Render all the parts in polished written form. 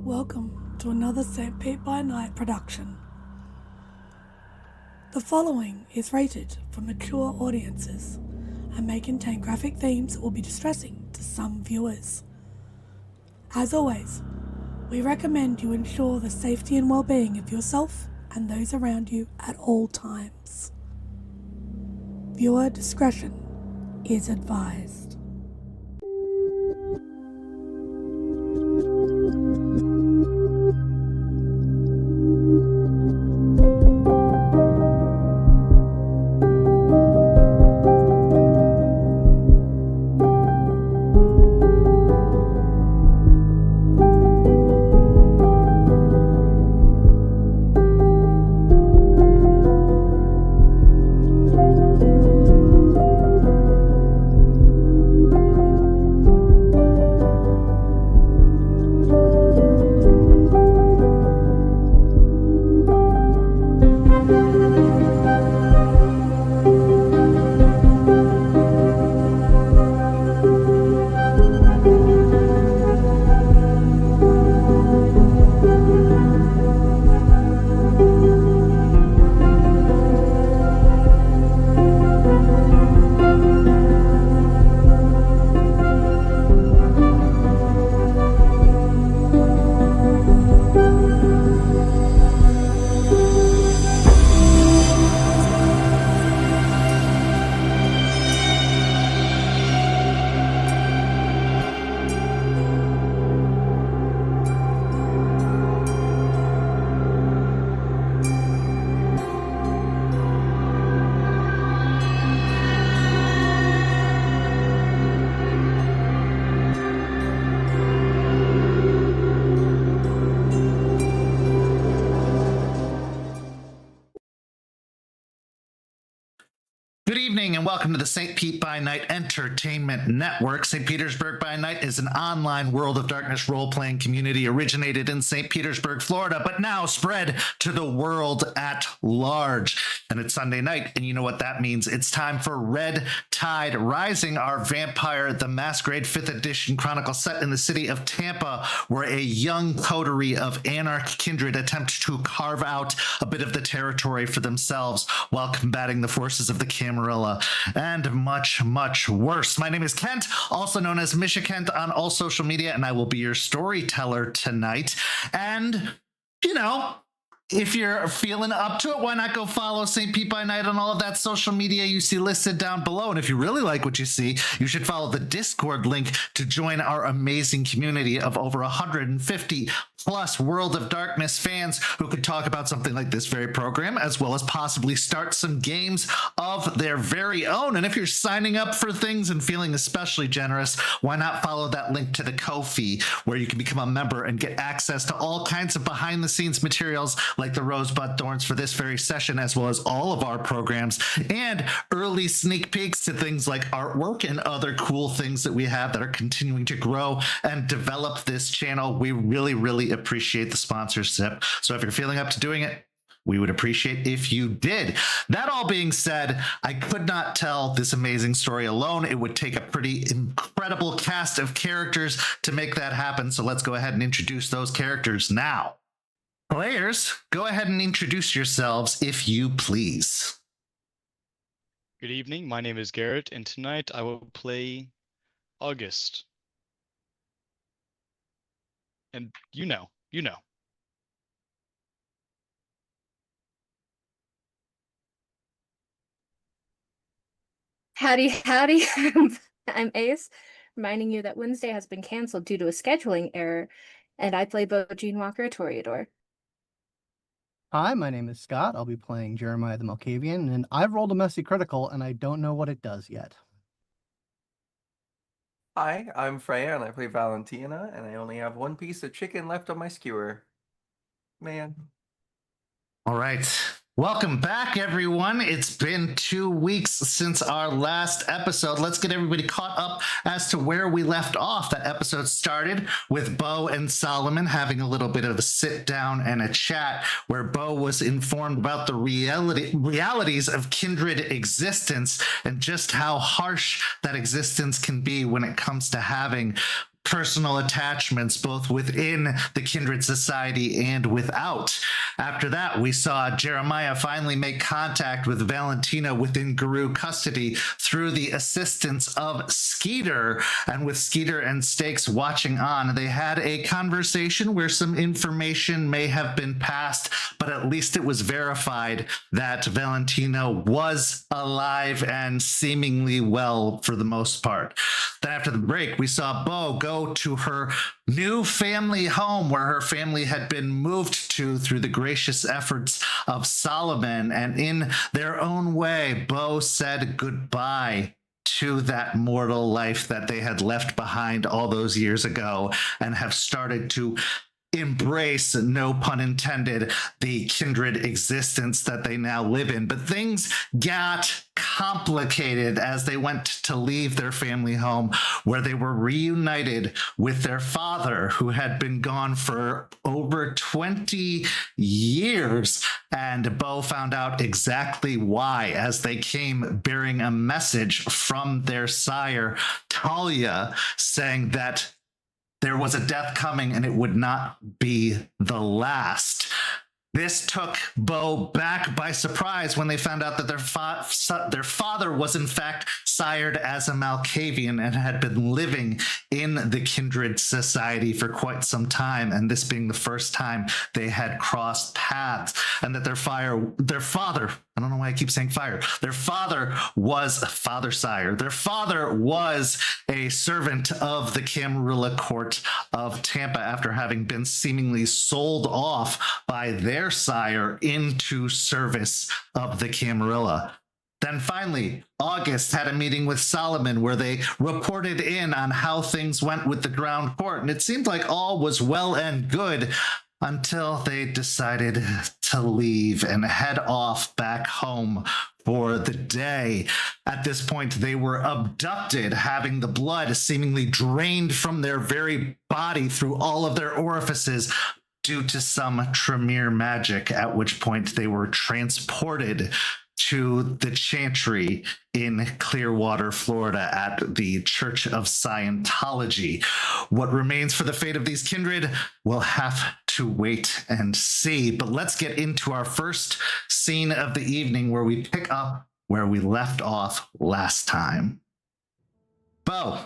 Welcome to another SPbN production. The following is rated for mature audiences and may contain graphic themes that will be distressing to some viewers. As always, we recommend you ensure the safety and well-being of yourself and those around you at all times. Viewer discretion is advised. Good evening and welcome to the St. Pete by Night Entertainment Network. St. Petersburg by Night is an online World of Darkness role-playing community originated in St. Petersburg, Florida, but now spread to the world at large. And it's Sunday night, and you know what that means. It's time for Red Tide Rising, our Vampire the Masquerade 5th edition chronicle set in the city of Tampa, where a young coterie of anarch kindred attempt to carve out a bit of the territory for themselves while combating the forces of the Camarilla and much, much worse. My name is Kent, also known as Misha Kent on all social media, and I will be your storyteller tonight. And, you know, if you're feeling up to it, why not go follow St. Pete by Night on all of that social media you see listed down below? And if you really like what you see, you should follow the Discord link to join our amazing community of over 150 plus World of Darkness fans who could talk about something like this very program, as well as possibly start some games of their very own. And if you're signing up for things and feeling especially generous, why not follow that link to the Ko-fi, where you can become a member and get access to all kinds of behind-the-scenes materials like the Rosebud Thorns for this very session, as well as all of our programs, and early sneak peeks to things like artwork and other cool things that we have that are continuing to grow and develop this channel. We really, really appreciate the sponsorship. So if you're feeling up to doing it, we would appreciate if you did. That all being said, I could not tell this amazing story alone. It would take a pretty incredible cast of characters to make that happen. So let's go ahead and introduce those characters now. Players, go ahead and introduce yourselves if you please. Good evening, my name is Garrett, and tonight I will play August. And you know. Howdy. I'm Ace, reminding you that Wednesday has been canceled due to a scheduling error, and I play Beau Jean Walker Toreador. Hi, my name is Scott. I'll be playing Jeremiah the Malkavian, and I've rolled a messy critical, and I don't know what it does yet. Hi, I'm Freya, and I play Valentina, and I only have one piece of chicken left on my skewer. Man. All right. Welcome back, everyone. It's been 2 weeks since our last episode. Let's get everybody caught up as to where we left off. That episode started with Beau and Solomon having a little bit of a sit down and a chat, where Beau was informed about the realities of kindred existence and just how harsh that existence can be when it comes to having personal attachments, both within the kindred society and without. After that, we saw Jeremiah finally make contact with Valentina within Guru custody through the assistance of Skeeter. And with Skeeter and Stakes watching on, they had a conversation where some information may have been passed, but at least it was verified that Valentina was alive and seemingly well for the most part. Then after the break, we saw Beau go to her new family home where her family had been moved to through the gracious efforts of Solomon. And in their own way, Beau said goodbye to that mortal life that they had left behind all those years ago and have started to embrace, no pun intended, the kindred existence that they now live in. But things got complicated as they went to leave their family home, where they were reunited with their father, who had been gone for over 20 years. And Beau found out exactly why as they came bearing a message from their sire, Talia, saying that there was a death coming and it would not be the last. This took Beau back by surprise when they found out that their father was in fact sired as a Malkavian and had been living in the kindred society for quite some time, and this being the first time they had crossed paths, and that their father, I don't know why I keep saying fire, their father was father sire. Their father was a servant of the Camarilla court of Tampa after having been seemingly sold off by their sire into service of the Camarilla. Then finally, August had a meeting with Solomon where they reported in on how things went with the ground court, and it seemed like all was well and good until they decided to leave and head off back home for the day. At this point, they were abducted, having the blood seemingly drained from their very body through all of their orifices due to some Tremere magic, at which point they were transported to the Chantry in Clearwater, Florida at the Church of Scientology. What remains for the fate of these kindred, we'll have to wait and see. But let's get into our first scene of the evening, where we pick up where we left off last time. Beau,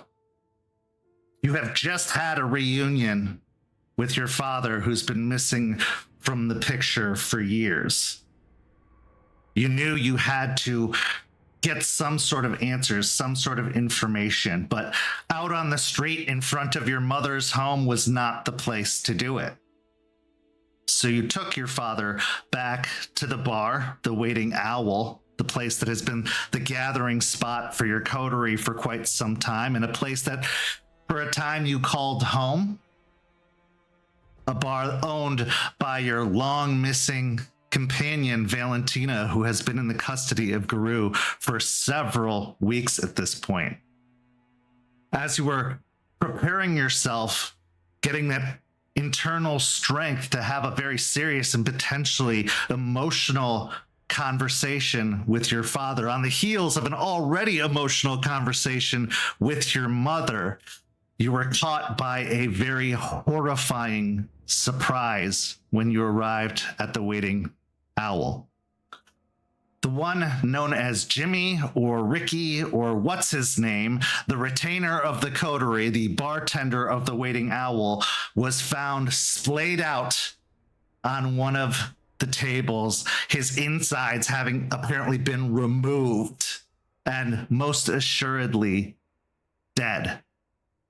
you have just had a reunion with your father, who's been missing from the picture for years. You knew you had to get some sort of answers, some sort of information, but out on the street in front of your mother's home was not the place to do it. So you took your father back to the bar, the Waiting Owl, the place that has been the gathering spot for your coterie for quite some time, and a place that for a time you called home. A bar owned by your long missing companion, Valentina, who has been in the custody of Guru for several weeks at this point. As you were preparing yourself, getting that internal strength to have a very serious and potentially emotional conversation with your father, on the heels of an already emotional conversation with your mother, you were caught by a very horrifying surprise when you arrived at the Waiting Owl. The one known as Jimmy or Ricky or what's his name, the retainer of the coterie, the bartender of the Waiting Owl, was found splayed out on one of the tables, his insides having apparently been removed, and most assuredly dead.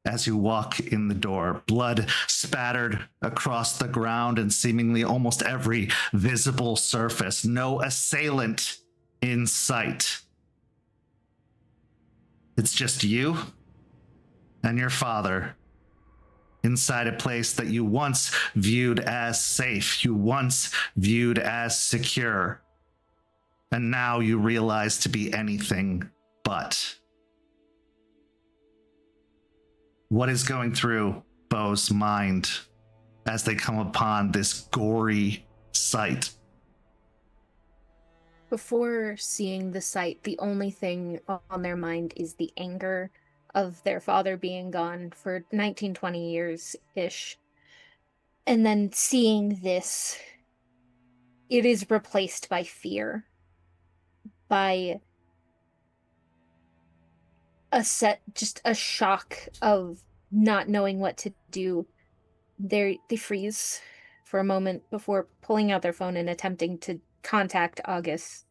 As you walk in the door, blood spattered across the ground and seemingly almost every visible surface. No assailant in sight. It's just you and your father inside a place that you once viewed as safe, you once viewed as secure, and now you realize to be anything but. What is going through Beau's mind as they come upon this gory sight? Before seeing the sight, the only thing on their mind is the anger of their father being gone for 19, 20 years-ish. And then seeing this, it is replaced by fear, by just a shock of not knowing what to do. They freeze for a moment before pulling out their phone and attempting to contact August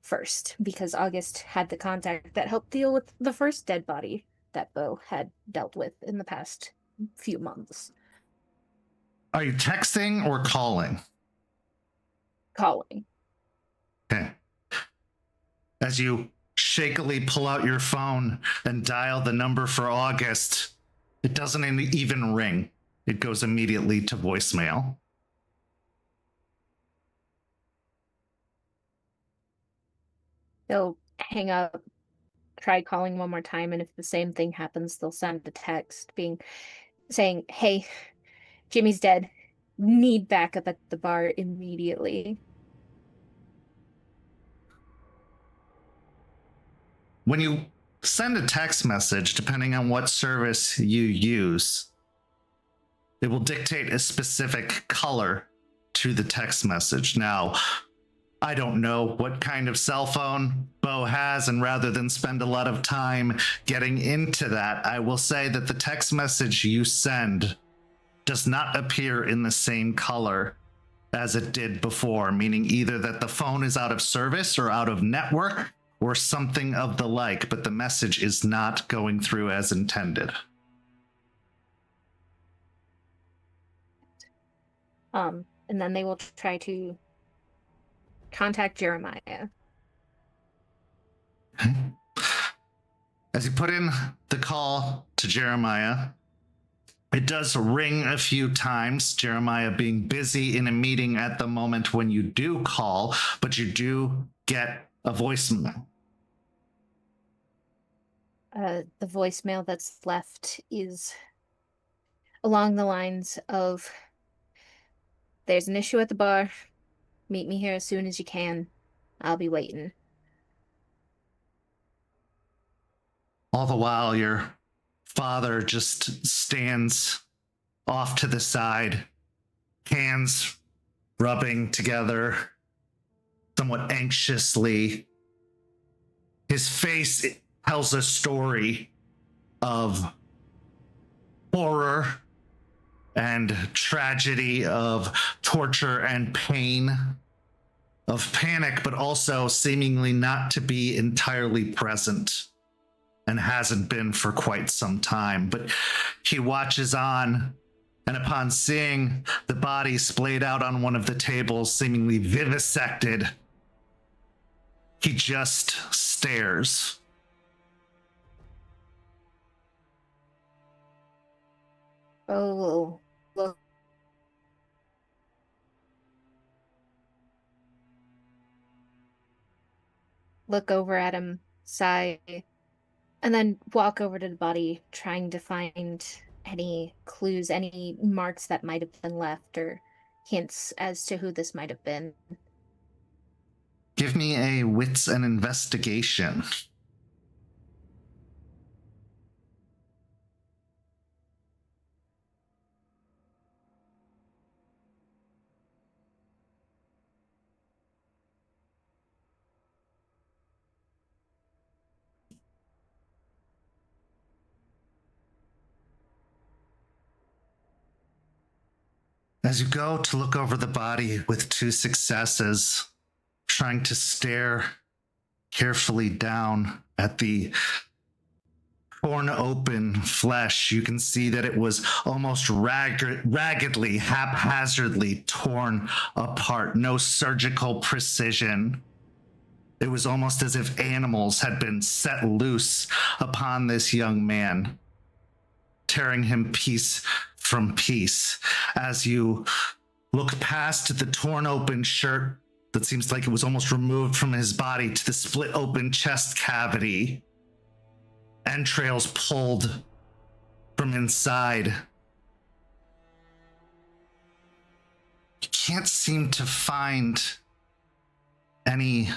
first, because August had the contact that helped deal with the first dead body that Beau had dealt with in the past few months. Are you texting or calling? Calling. Okay. As you shakily pull out your phone and dial the number for August, it doesn't even ring. It goes immediately to voicemail. They'll hang up, try calling one more time, and if the same thing happens, they'll send a text saying, "Hey, Jimmy's dead. Need backup at the bar immediately." When you send a text message, depending on what service you use, it will dictate a specific color to the text message. Now, I don't know what kind of cell phone Beau has, and rather than spend a lot of time getting into that, I will say that the text message you send does not appear in the same color as it did before, meaning either that the phone is out of service or out of network or something of the like, but the message is not going through as intended. And then they will try to contact Jeremiah. Okay. As you put in the call to Jeremiah, it does ring a few times, Jeremiah being busy in a meeting at the moment when you do call, but you do get a voicemail. The voicemail that's left is along the lines of, "There's an issue at the bar. Meet me here as soon as you can. I'll be waiting." All the while, your father just stands off to the side, hands rubbing together somewhat anxiously. His face tells a story of horror and tragedy, of torture and pain, of panic, but also seemingly not to be entirely present, and hasn't been for quite some time. But he watches on, and upon seeing the body splayed out on one of the tables, seemingly vivisected, he just stares. Oh, look over at him, sigh, and then walk over to the body, trying to find any clues, any marks that might have been left, or hints as to who this might have been. Give me a wits and investigation. As you go to look over the body with 2 successes, trying to stare carefully down at the torn open flesh, you can see that it was almost raggedly, haphazardly torn apart. No surgical precision. It was almost as if animals had been set loose upon this young man, tearing him piece from piece. As you look past the torn open shirt that seems like it was almost removed from his body to the split open chest cavity, entrails pulled from inside, you can't seem to find any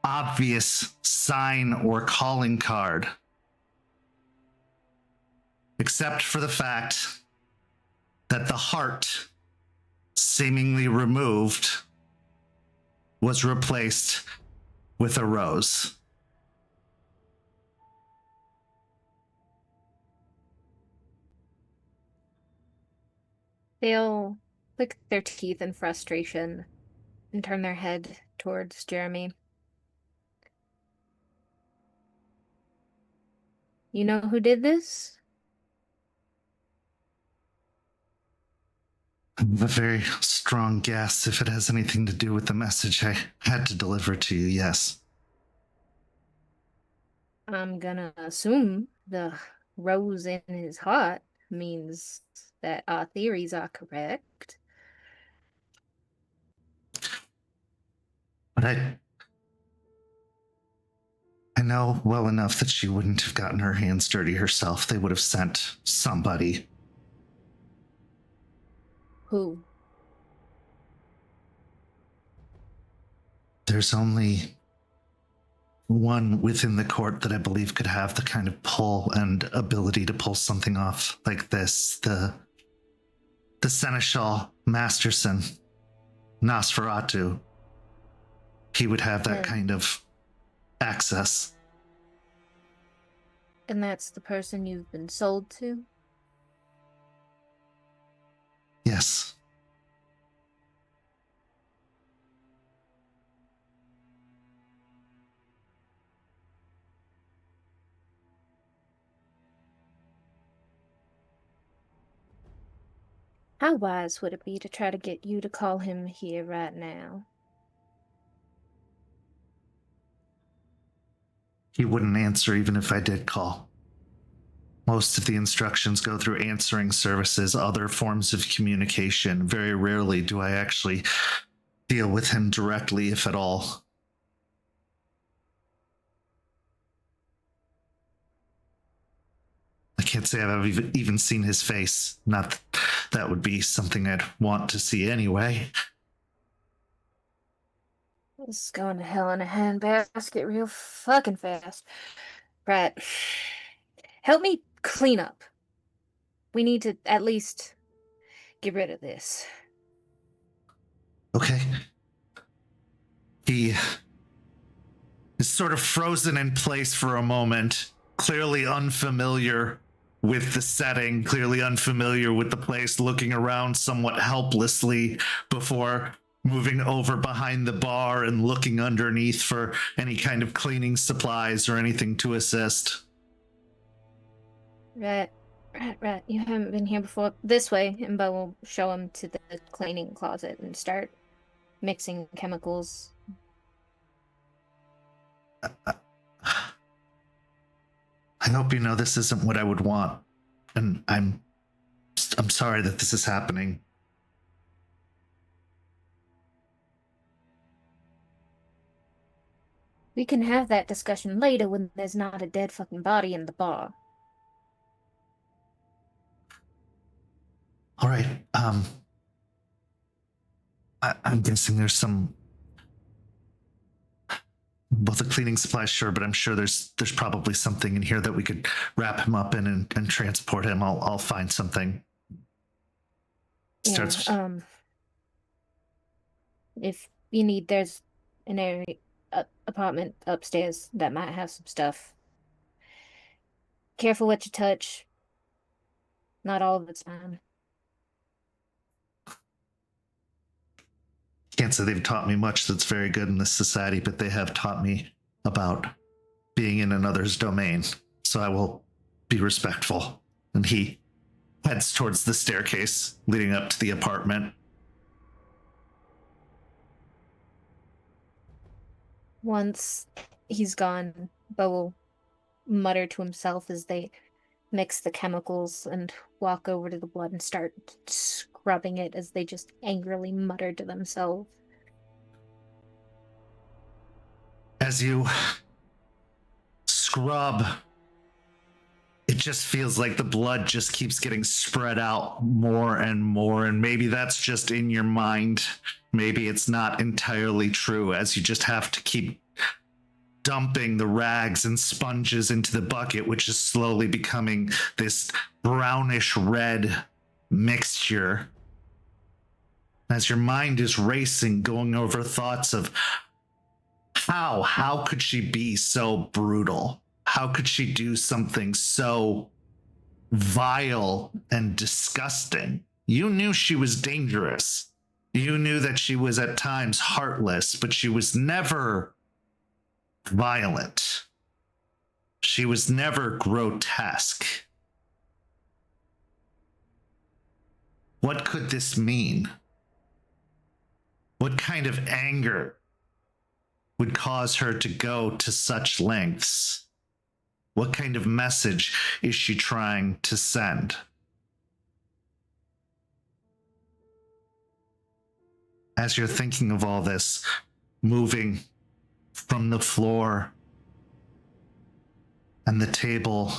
obvious sign or calling card. except for the fact that the heart, seemingly removed, was replaced with a rose. They'll click their teeth in frustration and turn their head towards Jeremy. You know who did this? I have a very strong guess if it has anything to do with the message I had to deliver to you, yes. I'm gonna assume the rose in his heart means that our theories are correct. But I know well enough that she wouldn't have gotten her hands dirty herself. They would have sent somebody. Who? There's only one within the court that I believe could have the kind of pull and ability to pull something off like this. The Seneschal Masterson, Nosferatu. He would have that kind of access. And that's the person you've been sold to? Yes. How wise would it be to try to get you to call him here right now? He wouldn't answer even if I did call. Most of the instructions go through answering services, other forms of communication. Very rarely do I actually deal with him directly, if at all. I can't say I've even seen his face. Not that would be something I'd want to see anyway. This is going to hell in a handbasket real fucking fast. Right. Help me clean up. We need to at least get rid of this. Okay. He is sort of frozen in place for a moment, clearly unfamiliar with the setting, clearly unfamiliar with the place, looking around somewhat helplessly before moving over behind the bar and looking underneath for any kind of cleaning supplies or anything to assist. Right. You haven't been here before. This way, and Beau will show him to the cleaning closet and start mixing chemicals. I hope you know this isn't what I would want, and I'm sorry that this is happening. We can have that discussion later when there's not a dead fucking body in the bar. All right. I'm guessing there's some. Both the cleaning supplies, sure, but I'm sure there's probably something in here that we could wrap him up in and transport him. I'll find something. Starts. Yeah, if you need, there's an area apartment upstairs that might have some stuff. Careful what you touch. Not all of it's fine. Can't say they've taught me much that's very good in this society, but they have taught me about being in another's domain. So I will be respectful. And he heads towards the staircase leading up to the apartment. Once he's gone, Beau will mutter to himself as they mix the chemicals and walk over to the blood and start scrubbing it as they just angrily mutter to themselves. As you scrub, it just feels like the blood just keeps getting spread out more and more, and maybe that's just in your mind. Maybe it's not entirely true, as you just have to keep dumping the rags and sponges into the bucket, which is slowly becoming this brownish red mixture. As your mind is racing, going over thoughts of how could she be so brutal? How could she do something so vile and disgusting? You knew she was dangerous. You knew that she was at times heartless, but she was never violent. She was never grotesque. What could this mean? What kind of anger would cause her to go to such lengths? What kind of message is she trying to send? As you're thinking of all this, moving from the floor and the table,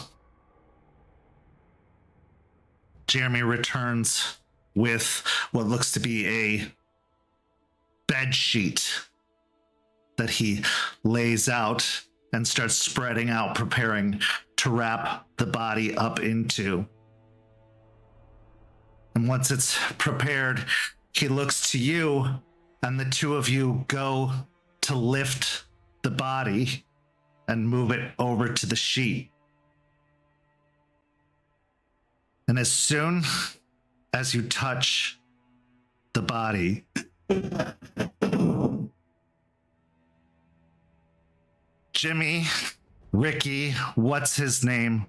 Jeremy returns with what looks to be a bed sheet that he lays out and starts spreading out, preparing to wrap the body up into. And once it's prepared, he looks to you, and the two of you go to lift the body and move it over to the sheet. And as soon as you touch the body, Jimmy, Ricky, what's his name?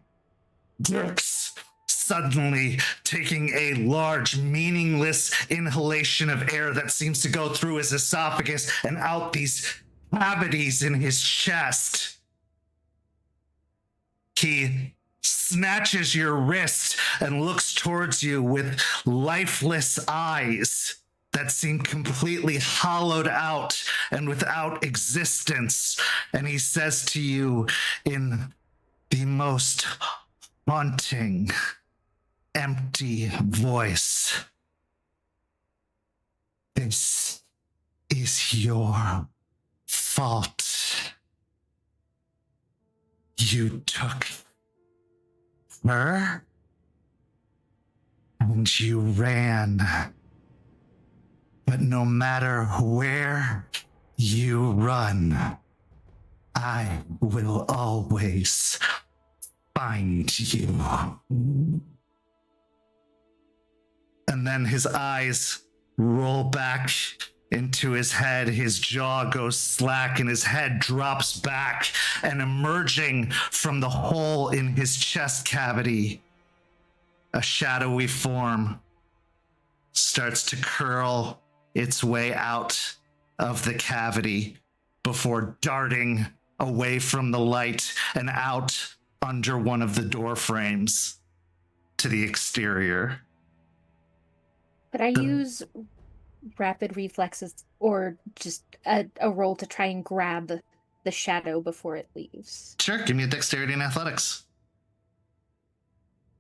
Dirks, suddenly taking a large, meaningless inhalation of air that seems to go through his esophagus and out these cavities in his chest. He snatches your wrist and looks towards you with lifeless eyes that seem completely hollowed out and without existence. And he says to you in the most haunting, empty voice, "This is your fault. You took her and you ran. But no matter where you run, I will always find you." And then his eyes roll back into his head, his jaw goes slack, and his head drops back, and emerging from the hole in his chest cavity, a shadowy form starts to curl its way out of the cavity before darting away from the light and out under one of the door frames to the exterior. Could I use rapid reflexes or just a roll to try and grab the shadow before it leaves? Sure, give me a dexterity and athletics.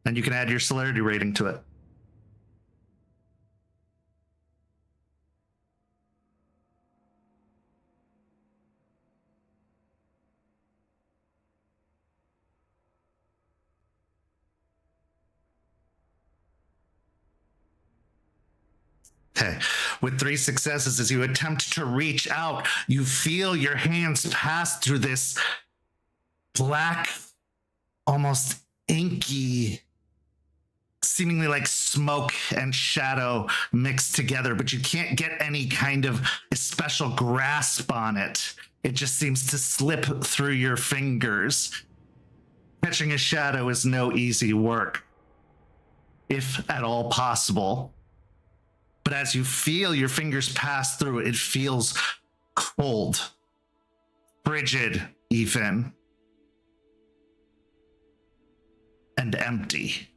And you can add your celerity rating to it. Okay, with 3 successes, as you attempt to reach out, you feel your hands pass through this black, almost inky, seemingly like smoke and shadow mixed together, but you can't get any kind of special grasp on it. It just seems to slip through your fingers. Catching a shadow is no easy work, if at all possible. But as you feel your fingers pass through, it feels cold, frigid even, and empty.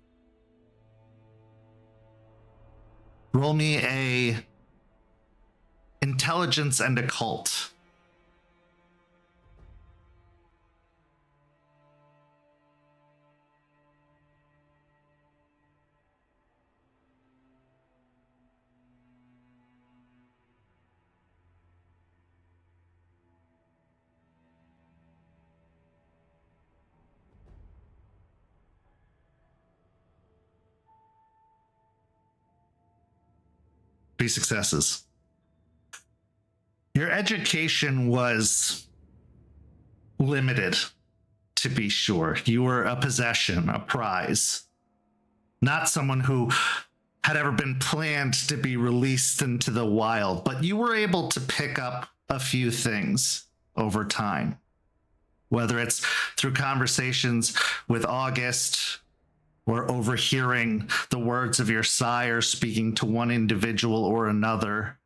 Roll me a intelligence and occult. Be successes. Your education was limited, to be sure. You were a possession, a prize, not someone who had ever been planned to be released into the wild, but you were able to pick up a few things over time, whether it's through conversations with August or overhearing the words of your sire speaking to one individual or another.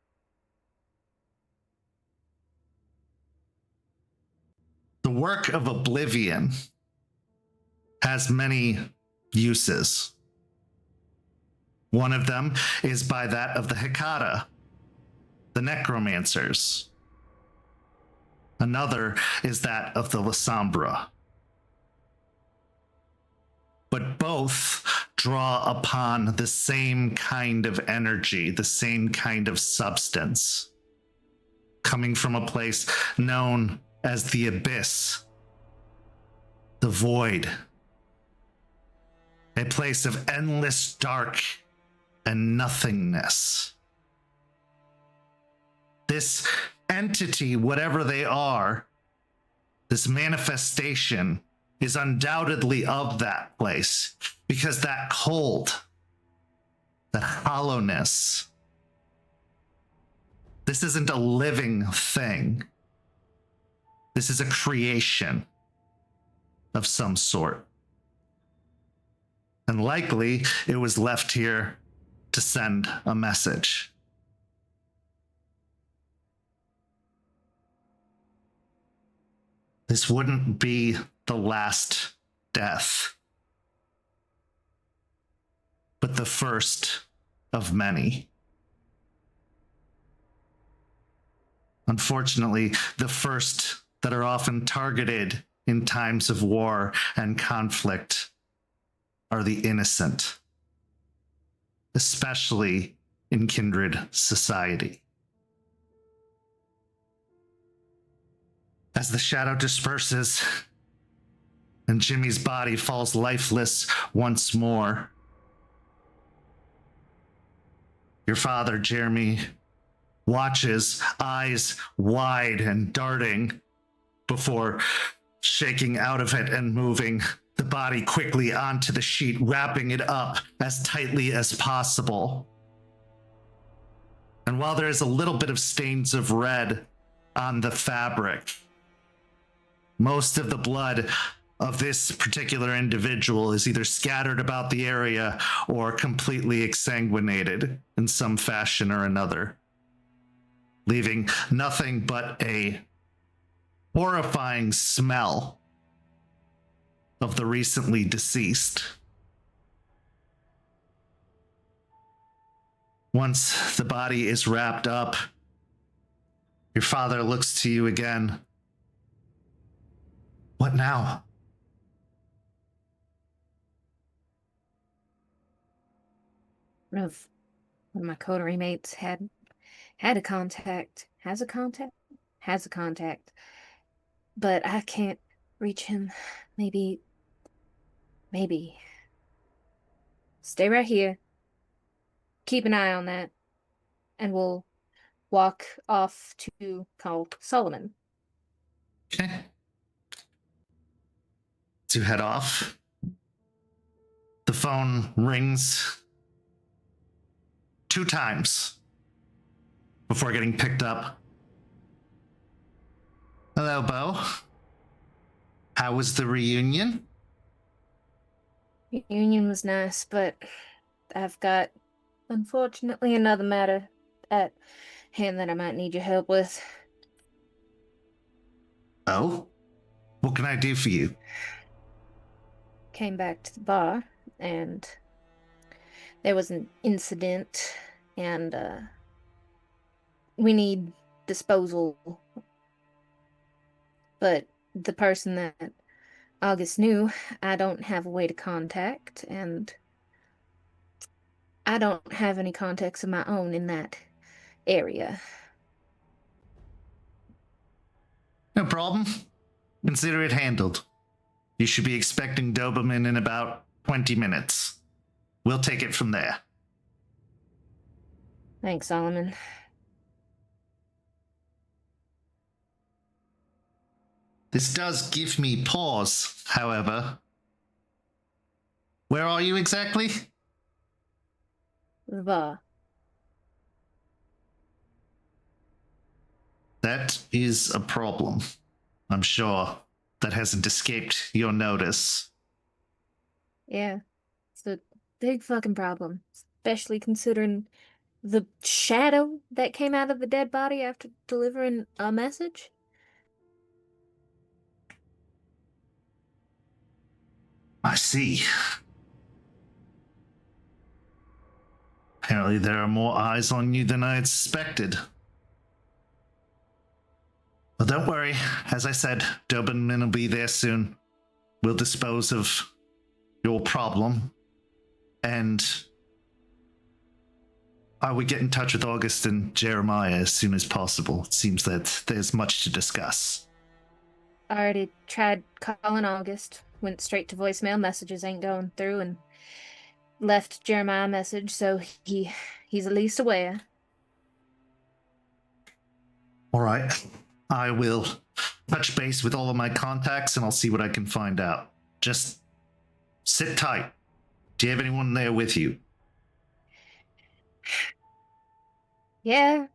The work of oblivion has many uses. One of them is by that of the Hecata, the necromancers. Another is that of the Lasombra. But both draw upon the same kind of energy, the same kind of substance, coming from a place known as the abyss, the void, a place of endless dark and nothingness. This entity, whatever they are, this manifestation is undoubtedly of that place, because that cold, that hollowness, this isn't a living thing. This is a creation of some sort. And likely it was left here to send a message. This wouldn't be the last death, but the first of many. Unfortunately, the first that are often targeted in times of war and conflict are the innocent, especially in kindred society. As the shadow disperses and Jimmy's body falls lifeless once more, your father, Jeremy, watches, eyes wide and darting, before shaking out of it and moving the body quickly onto the sheet, wrapping it up as tightly as possible. And while there is a little bit of stains of red on the fabric, most of the blood of this particular individual is either scattered about the area or completely exsanguinated in some fashion or another, leaving nothing but a horrifying smell of the recently deceased. Once the body is wrapped up, your father looks to you again. What now? One of my coterie mates had a contact, has a contact, but I can't reach him. Maybe stay right here. Keep an eye on that, and we'll walk off to call Solomon. Okay. To head off, the phone rings 2 times before getting picked up. Hello, Beau. How was the reunion? Reunion was nice, but I've got, unfortunately, another matter at hand that I might need your help with. Oh? What can I do for you? Came back to the bar, and there was an incident, and we need disposal. But the person that August knew, I don't have a way to contact, and I don't have any contacts of my own in that area. No problem. Consider it handled. You should be expecting Doberman in about 20 minutes. We'll take it from there. Thanks, Solomon. This does give me pause, however. Where are you exactly? The That is a problem. I'm sure that hasn't escaped your notice. Yeah, it's a big fucking problem, especially considering the shadow that came out of the dead body after delivering a message. I see. Apparently there are more eyes on you than I had suspected. Well, don't worry. As I said, Doberman will be there soon. We'll dispose of your problem. And I would get in touch with August and Jeremiah as soon as possible. It seems that there's much to discuss. I already tried calling August, went straight to voicemail, messages ain't going through, and left Jeremiah a message, so he's at least aware. All right. I will touch base with all of my contacts and I'll see what I can find out. Just sit tight. Do you have anyone there with you? Yeah,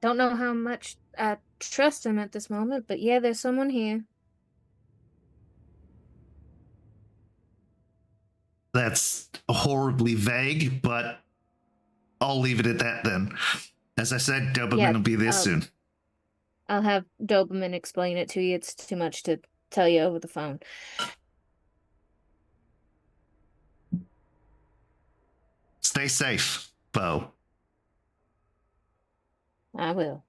don't know how much I trust him at this moment, but yeah, there's someone here. That's horribly vague, but I'll leave it at that then. As I said, Doberman Yeah, will be there soon. I'll have Doberman explain it to you. It's too much to tell you over the phone. Stay safe, Beau. I will.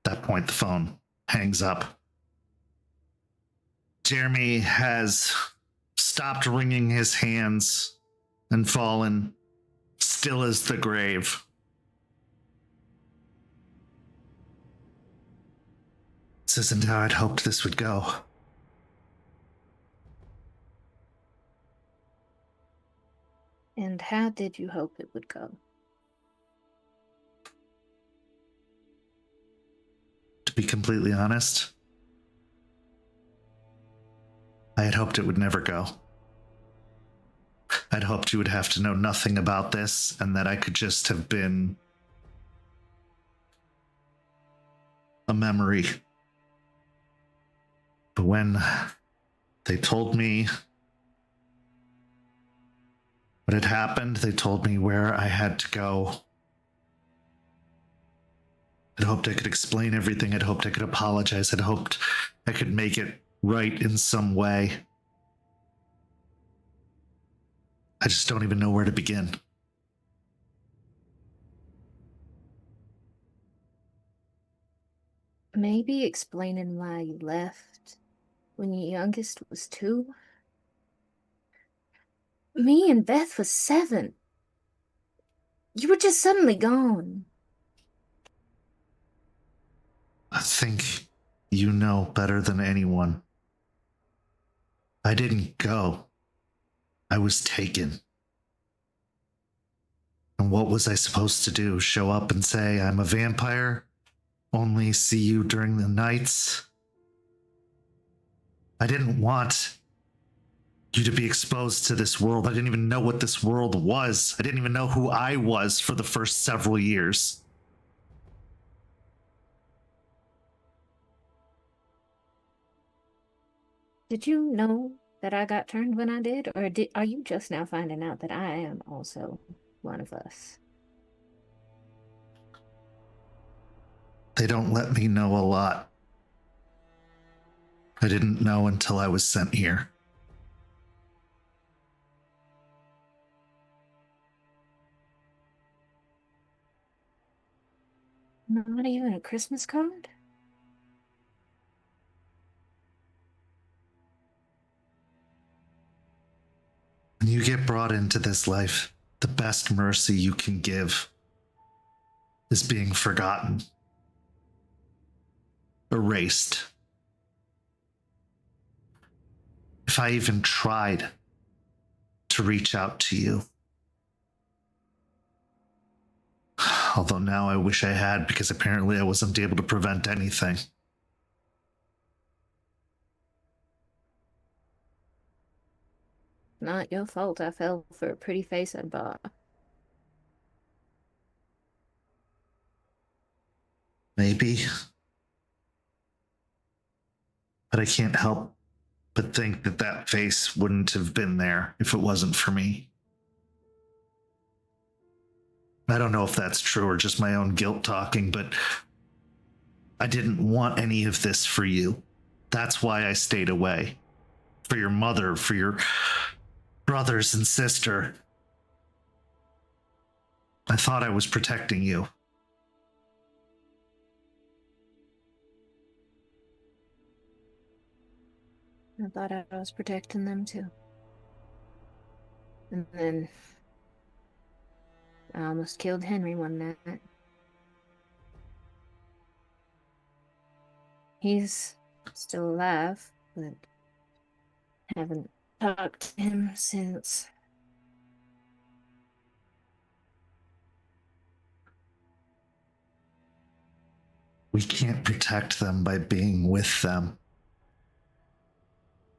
At that point, the phone hangs up. Jeremy has stopped wringing his hands and fallen still as the grave. This isn't how I'd hoped this would go. And how did you hope it would go? To be completely honest, I had hoped it would never go. I'd hoped you would have to know nothing about this and that I could just have been a memory. But when they told me what had happened, they told me where I had to go. I'd hoped I could explain everything. I'd hoped I could apologize. I'd hoped I could make it right in some way. I just don't even know where to begin. Maybe explaining why you left when your youngest was 2? Me and Beth was 7. You were just suddenly gone. I think you know better than anyone. I didn't go. I was taken. And what was I supposed to do? Show up and say I'm a vampire? Only see you during the nights? I didn't want you to be exposed to this world. I didn't even know what this world was. I didn't even know who I was for the first several years. Did you know that I got turned when I did? Or are you just now finding out that I am also one of us? They don't let me know a lot. I didn't know until I was sent here. Not even a Christmas card? When you get brought into this life, the best mercy you can give is being forgotten, erased. If I even tried to reach out to you, Although now I wish I had, because apparently I wasn't able to prevent anything. Not your fault I fell for a pretty face at a bar. Maybe. But I can't help but think that that face wouldn't have been there if it wasn't for me. I don't know if that's true or just my own guilt talking, but I didn't want any of this for you. That's why I stayed away. For your mother, for your brothers and sister. I thought I was protecting you. I thought I was protecting them too. And then I almost killed Henry one night. He's still alive, but haven't talked to him since. We can't protect them by being with them.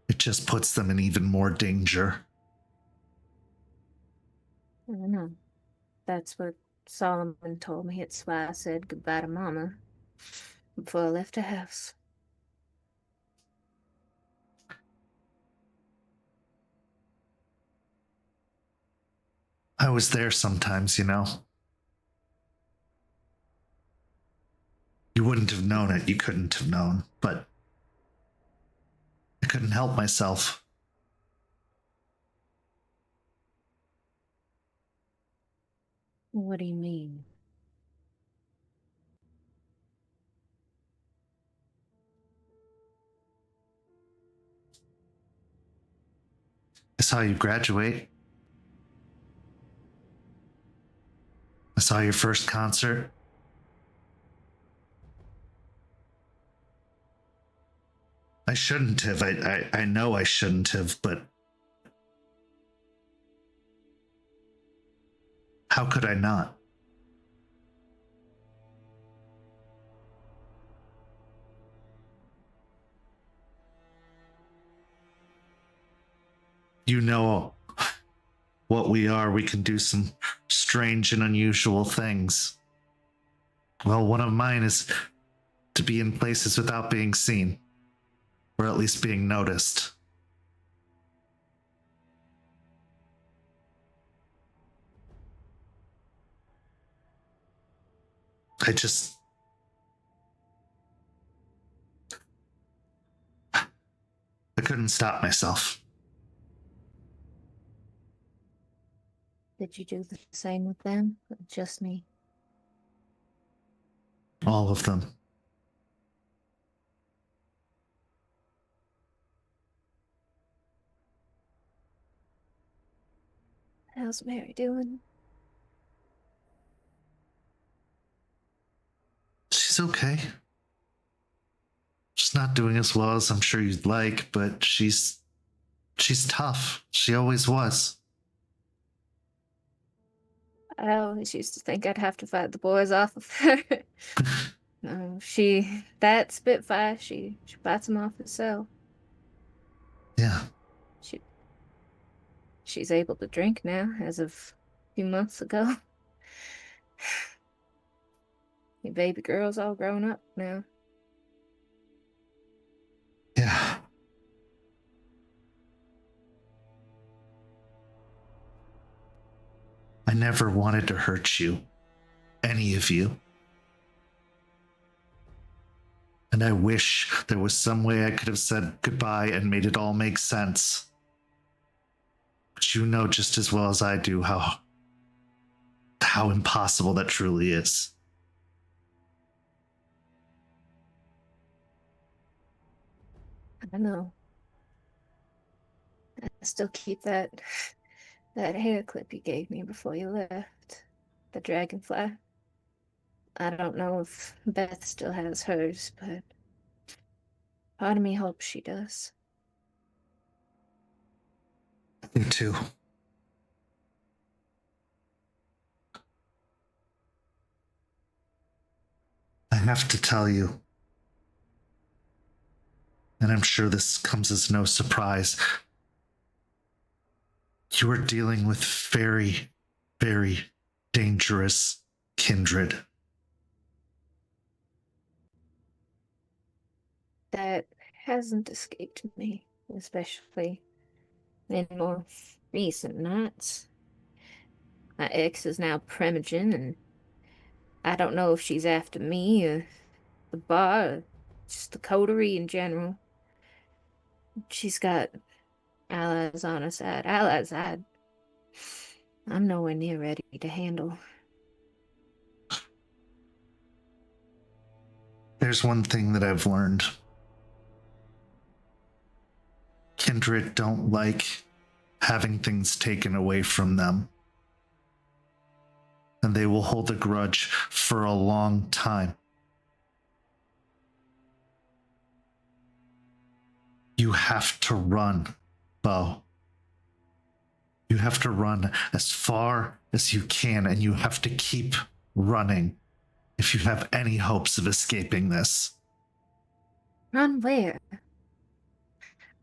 It just puts them in even more danger. I don't know. That's what Solomon told me. It's why I said goodbye to Mama before I left the house. I was there sometimes, you know. You wouldn't have known it, you couldn't have known, but I couldn't help myself. What do you mean? I saw you graduate. I saw your first concert. I shouldn't have. I know I shouldn't have, but how could I not? You know what we are. We can do some strange and unusual things. Well, one of mine is to be in places without being seen, or at least being noticed. I couldn't stop myself. Did you do the same with them? Or just me? All of them. How's Mary doing? She's okay. She's not doing as well as I'm sure you'd like, but she's tough. She always was. I always used to think I'd have to fight the boys off of her. No, that Spitfire, she bites them off herself. Yeah. She's able to drink now, as of a few months ago. Your baby girl's all grown up now. Yeah. I never wanted to hurt you. Any of you. And I wish there was some way I could have said goodbye and made it all make sense. But you know just as well as I do how impossible that truly is. I know. I still keep that hair clip you gave me before you left. The dragonfly. I don't know if Beth still has hers, but part of me hopes she does. Me too. have to tell you, and I'm sure this comes as no surprise, you are dealing with very, very dangerous kindred. That hasn't escaped me, especially in more recent nights. My ex is now Primogen, and I don't know if she's after me or the bar, or just the coterie in general. She's got allies on her side, allies I'm nowhere near ready to handle. There's one thing that I've learned. Kindred don't like having things taken away from them. And they will hold a grudge for a long time. You have to run, Beau. You have to run as far as you can, and you have to keep running if you have any hopes of escaping this. Run where?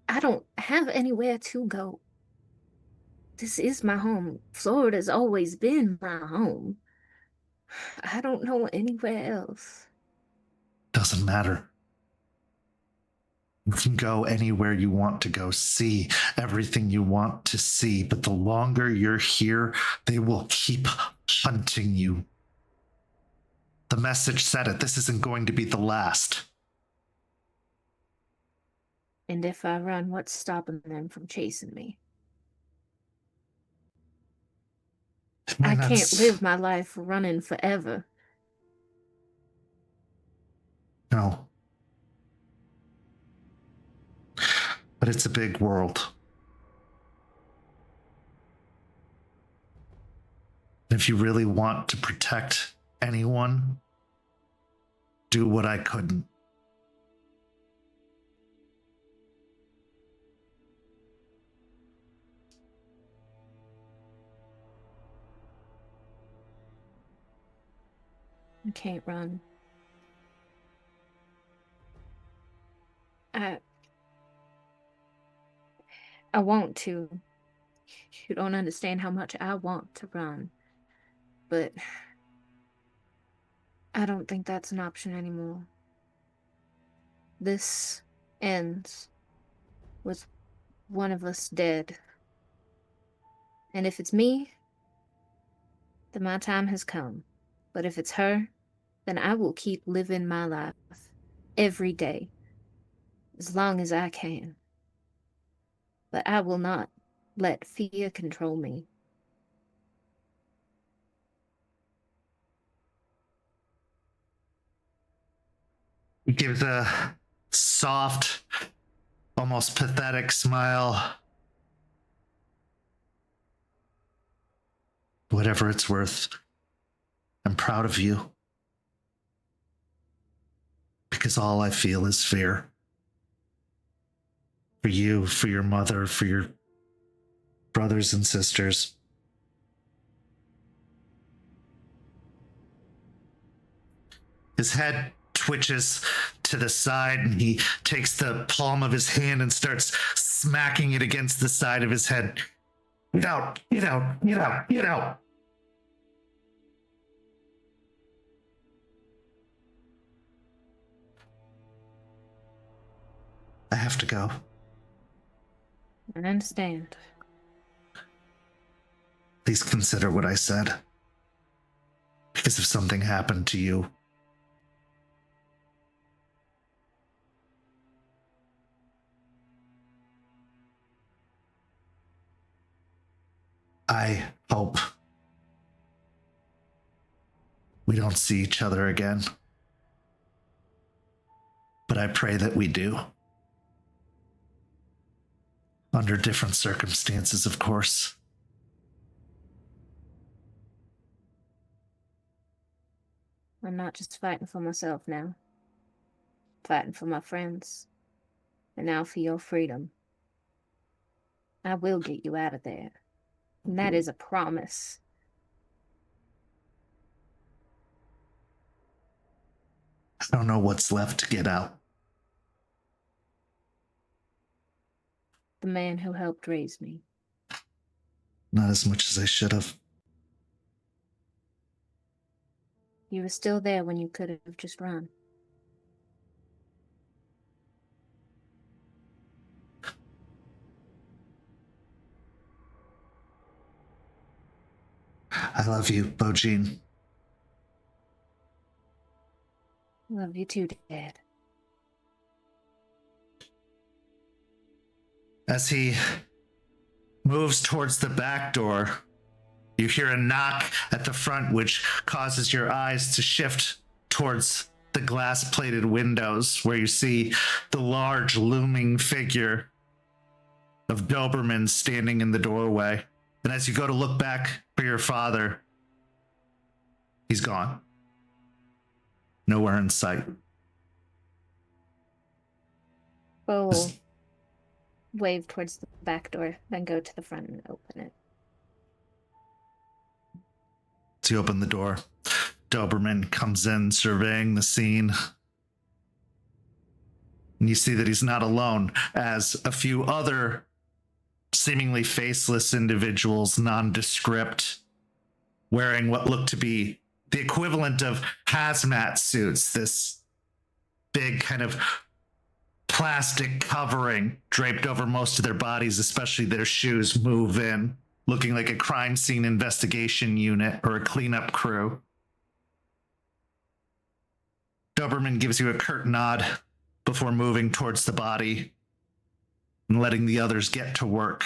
I don't have anywhere to go. This is my home. Florida's always been my home. I don't know anywhere else. Doesn't matter. You can go anywhere you want to go, see everything you want to see, but the longer you're here, they will keep hunting you. The message said it. This isn't going to be the last. And if I run, what's stopping them from chasing me? I can't live my life running forever. No. But it's a big world. And if you really want to protect anyone, do what I couldn't. I can't run. I want to. You don't understand how much I want to run. But I don't think that's an option anymore. This ends with one of us dead. And if it's me, then my time has come. But if it's her, then I will keep living my life every day, as long as I can. But I will not let fear control me. He gives a soft, almost pathetic smile. Whatever it's worth, I'm proud of you. Because all I feel is fear. For you, for your mother, for your brothers and sisters. His head twitches to the side, and he takes the palm of his hand and starts smacking it against the side of his head. Get out, get out, get out, get out. I have to go. I understand. Please consider what I said. Because if something happened to you, I hope we don't see each other again. But I pray that we do. Under different circumstances, of course. I'm not just fighting for myself now. I'm fighting for my friends. And now for your freedom. I will get you out of there. And that is a promise. I don't know what's left to get out. The man who helped raise me. Not as much as I should have. You were still there when you could have just run. I love you, Beau. Love you too, Dad. As he moves towards the back door, you hear a knock at the front, which causes your eyes to shift towards the glass-plated windows, where you see the large looming figure of Doberman standing in the doorway. And as you go to look back for your father, he's gone. Nowhere in sight. Beau will wave towards the back door, then go to the front and open it. So you open the door. Doberman comes in, surveying the scene. And you see that he's not alone, as a few other seemingly faceless individuals, nondescript, wearing what looked to be the equivalent of hazmat suits, this big kind of plastic covering draped over most of their bodies, especially their shoes, move in, looking like a crime scene investigation unit or a cleanup crew. Doberman gives you a curt nod before moving towards the body and letting the others get to work.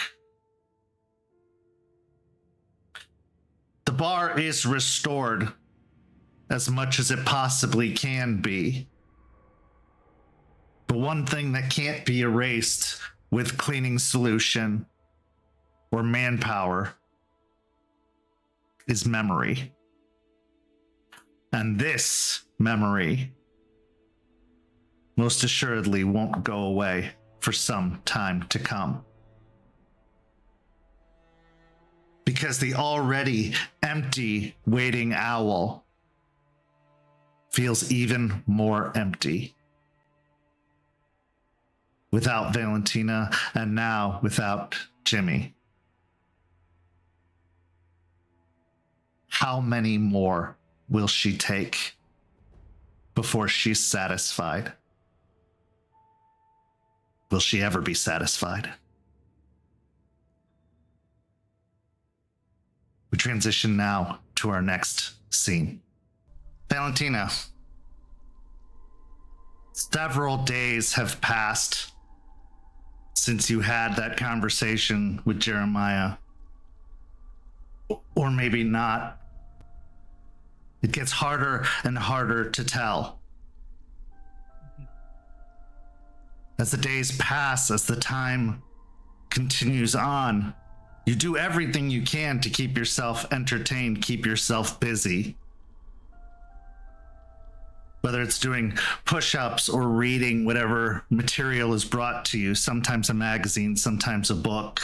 The bar is restored as much as it possibly can be. The one thing that can't be erased with cleaning solution or manpower is memory. And this memory most assuredly won't go away for some time to come. Because the already empty waiting owl feels even more empty. Without Valentina, and now without Jimmy. How many more will she take before she's satisfied? Will she ever be satisfied? We transition now to our next scene. Valentina, several days have passed since you had that conversation with Jeremiah. Or maybe not. It gets harder and harder to tell. As the days pass, as the time continues on, you do everything you can to keep yourself entertained, keep yourself busy. Whether it's doing push-ups or reading whatever material is brought to you, sometimes a magazine, sometimes a book.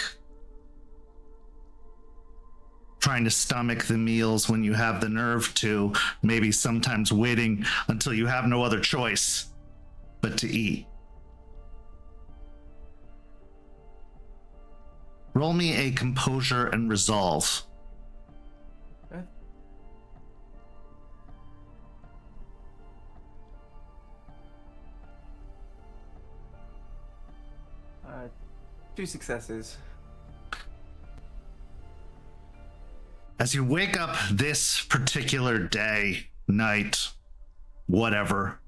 Trying to stomach the meals when you have the nerve to, maybe sometimes waiting until you have no other choice but to eat. Roll me a composure and resolve. Okay. 2 successes. As you wake up this particular day, night, whatever,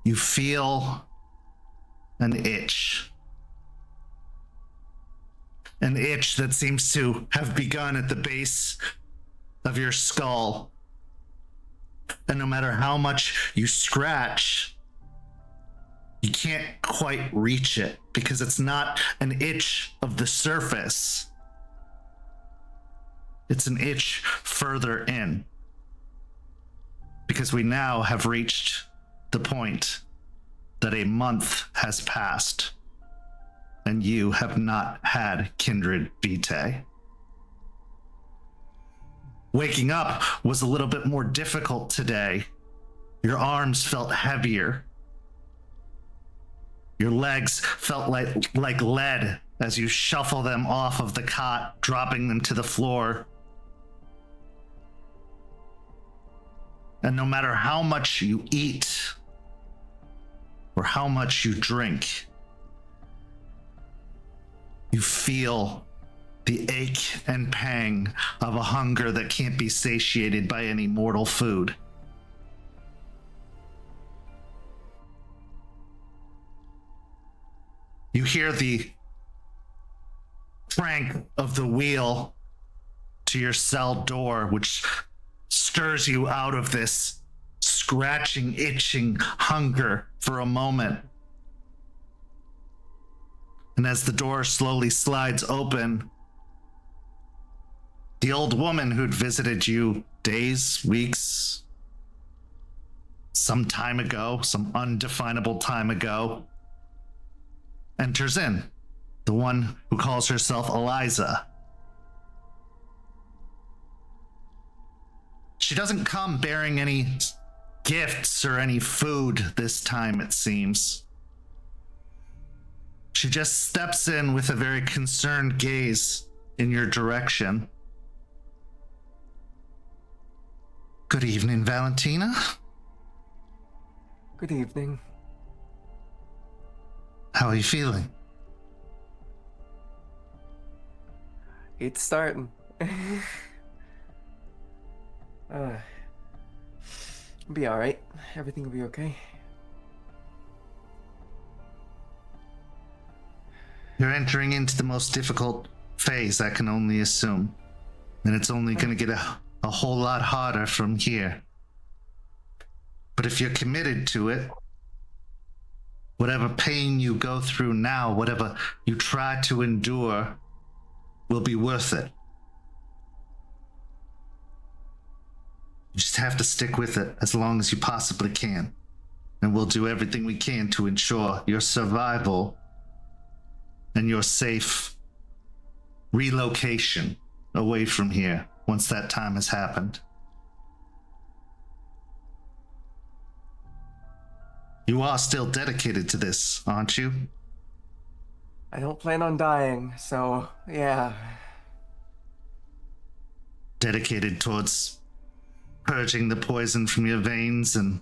you feel an itch. An itch that seems to have begun at the base of your skull. And no matter how much you scratch, you can't quite reach it because it's not an itch of the surface. It's an itch further in. Because we now have reached the point that a month has passed and you have not had kindred vitae. Waking up was a little bit more difficult today. Your arms felt heavier. Your legs felt like lead as you shuffle them off of the cot, dropping them to the floor. And no matter how much you eat or how much you drink, you feel the ache and pang of a hunger that can't be satiated by any mortal food. You hear the crank of the wheel to your cell door, which stirs you out of this scratching, itching hunger for a moment. And as the door slowly slides open, the old woman who'd visited you days, weeks, some time ago, some undefinable time ago, enters in. The one who calls herself Eliza. She doesn't come bearing any gifts or any food this time, it seems. She just steps in with a very concerned gaze in your direction. Good evening, Valentina. Good evening. How are you feeling? It's starting. Be alright. Everything will be okay. You're entering into the most difficult phase, I can only assume. And it's only going to get a whole lot harder from here. But if you're committed to it, whatever pain you go through now, whatever you try to endure, will be worth it. You just have to stick with it as long as you possibly can. And we'll do everything we can to ensure your survival and your safe relocation away from here once that time has happened. You are still dedicated to this, aren't you? I don't plan on dying, so yeah. Dedicated towards purging the poison from your veins and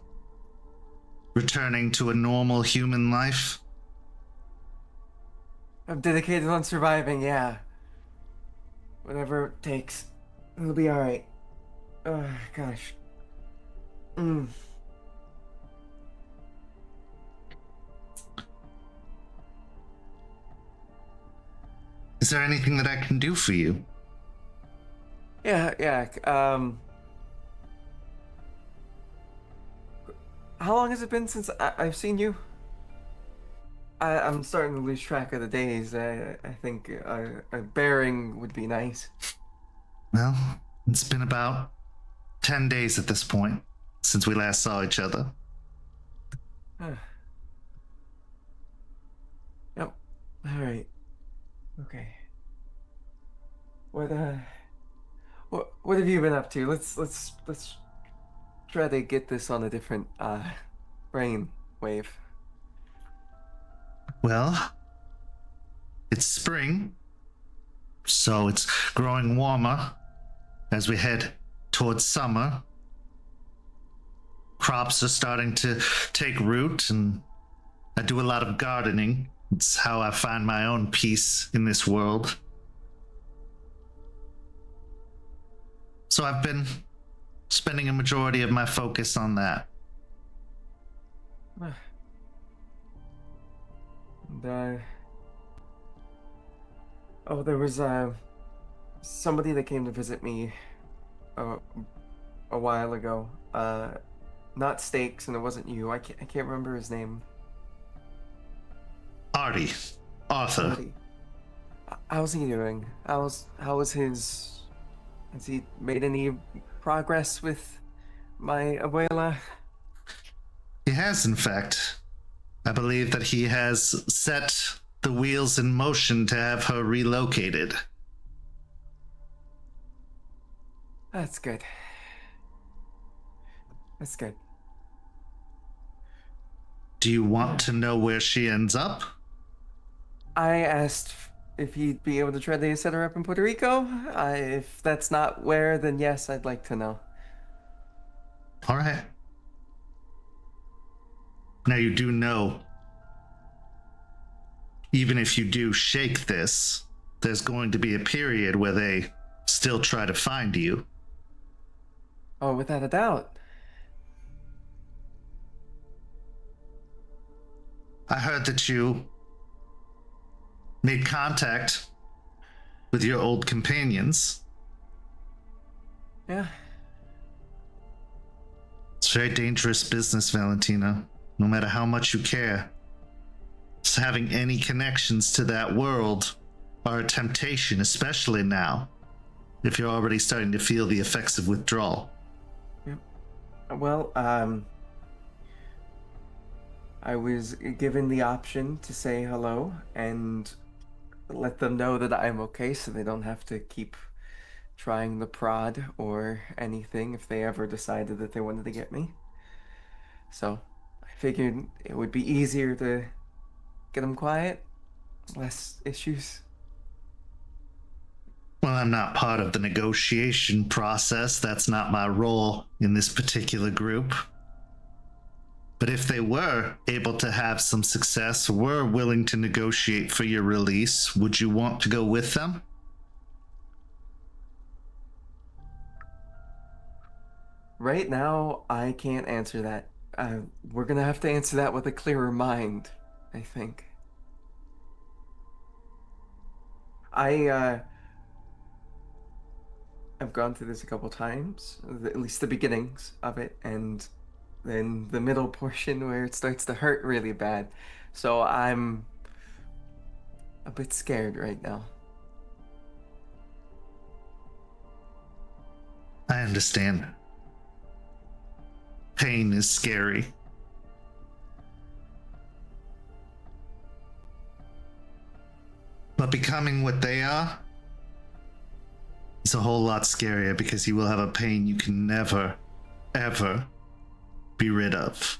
returning to a normal human life? I'm dedicated on surviving, yeah. Whatever it takes. It'll be alright. Gosh. Is there anything that I can do for you? Yeah. How long has it been since I've seen you? I'm starting to lose track of the days. I think a bearing would be nice. Well, it's been about 10 days at this point since we last saw each other. Yep. All right. Okay. What have you been up to? Let's try to get this on a different brain wave. Well, it's spring, so it's growing warmer as we head towards summer. Crops are starting to take root, and I do a lot of gardening. It's how I find my own peace in this world. So I've been spending a majority of my focus on that. And, there was somebody that came to visit me a while ago. Not Stakes, and it wasn't you. I can't remember his name. Arthur. Somebody. How's he doing? How was his? Has he made any progress with my abuela? He has, in fact. I believe that he has set the wheels in motion to have her relocated. That's good. That's good. Do you want to know where she ends up? I asked if he'd be able to try to set her up in Puerto Rico. If that's not where, then yes, I'd like to know. All right. Now you do know, even if you do shake this, there's going to be a period where they still try to find you. Oh, without a doubt. I heard that you made contact with your old companions. Yeah. It's very dangerous business, Valentina. No matter how much you care, just having any connections to that world are a temptation, especially now, if you're already starting to feel the effects of withdrawal. Yep. Well, I was given the option to say hello and let them know that I'm okay so they don't have to keep trying the prod or anything if they ever decided that they wanted to get me. So I figured it would be easier to get them quiet, less issues. Well, I'm not part of the negotiation process. That's not my role in this particular group. But if they were able to have some success, were willing to negotiate for your release, would you want to go with them? Right now, I can't answer that. We're gonna have to answer that with a clearer mind, I think. I've gone through this a couple times, at least the beginnings of it, and then the middle portion where it starts to hurt really bad. So I'm a bit scared right now. I understand. Pain is scary. But becoming what they are is a whole lot scarier because you will have a pain you can never, ever be rid of.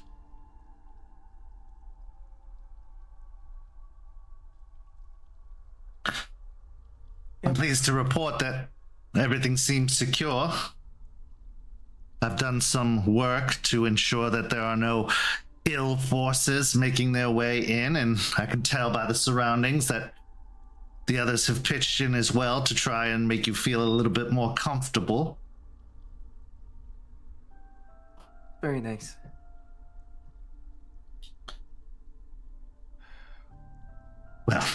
I'm pleased to report that everything seems secure. I've done some work to ensure that there are no ill forces making their way in, and I can tell by the surroundings that the others have pitched in as well to try and make you feel a little bit more comfortable. Very nice. Well,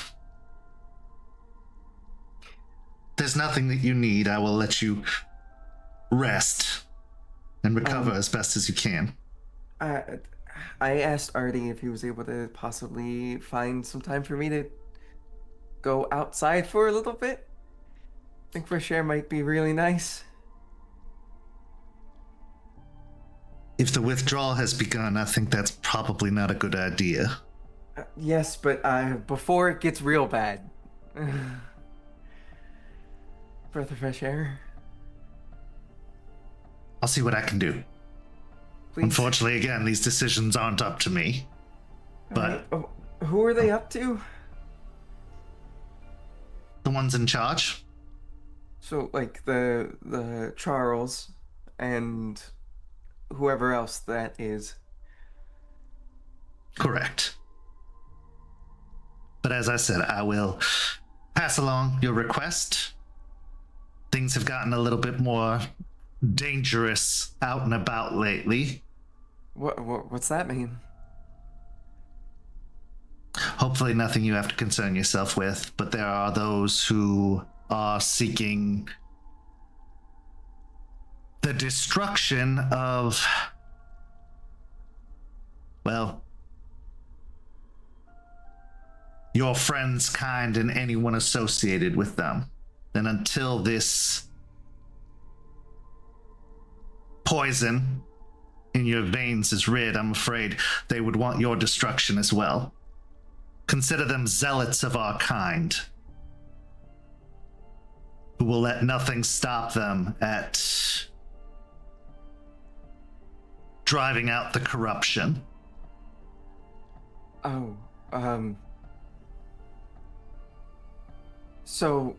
there's nothing that you need. I will let you rest and recover as best as you can. I asked Artie if he was able to possibly find some time for me to go outside for a little bit. I think fresh air might be really nice. If the withdrawal has begun, I think that's probably not a good idea. Yes, but before it gets real bad. Breath of fresh air. I'll see what I can do. Please. Unfortunately, again, these decisions aren't up to me. But Oh, who are they up to? the ones in charge? So like the Charles and whoever else that is. Correct. But as I said, I will pass along your request. Things have gotten a little bit more dangerous out and about lately. What's that mean? Hopefully nothing you have to concern yourself with, but there are those who are seeking the destruction of, well, your friends' kind and anyone associated with them. And until this poison in your veins is rid, I'm afraid they would want your destruction as well. Consider them zealots of our kind, who will let nothing stop them at driving out the corruption. Oh, so,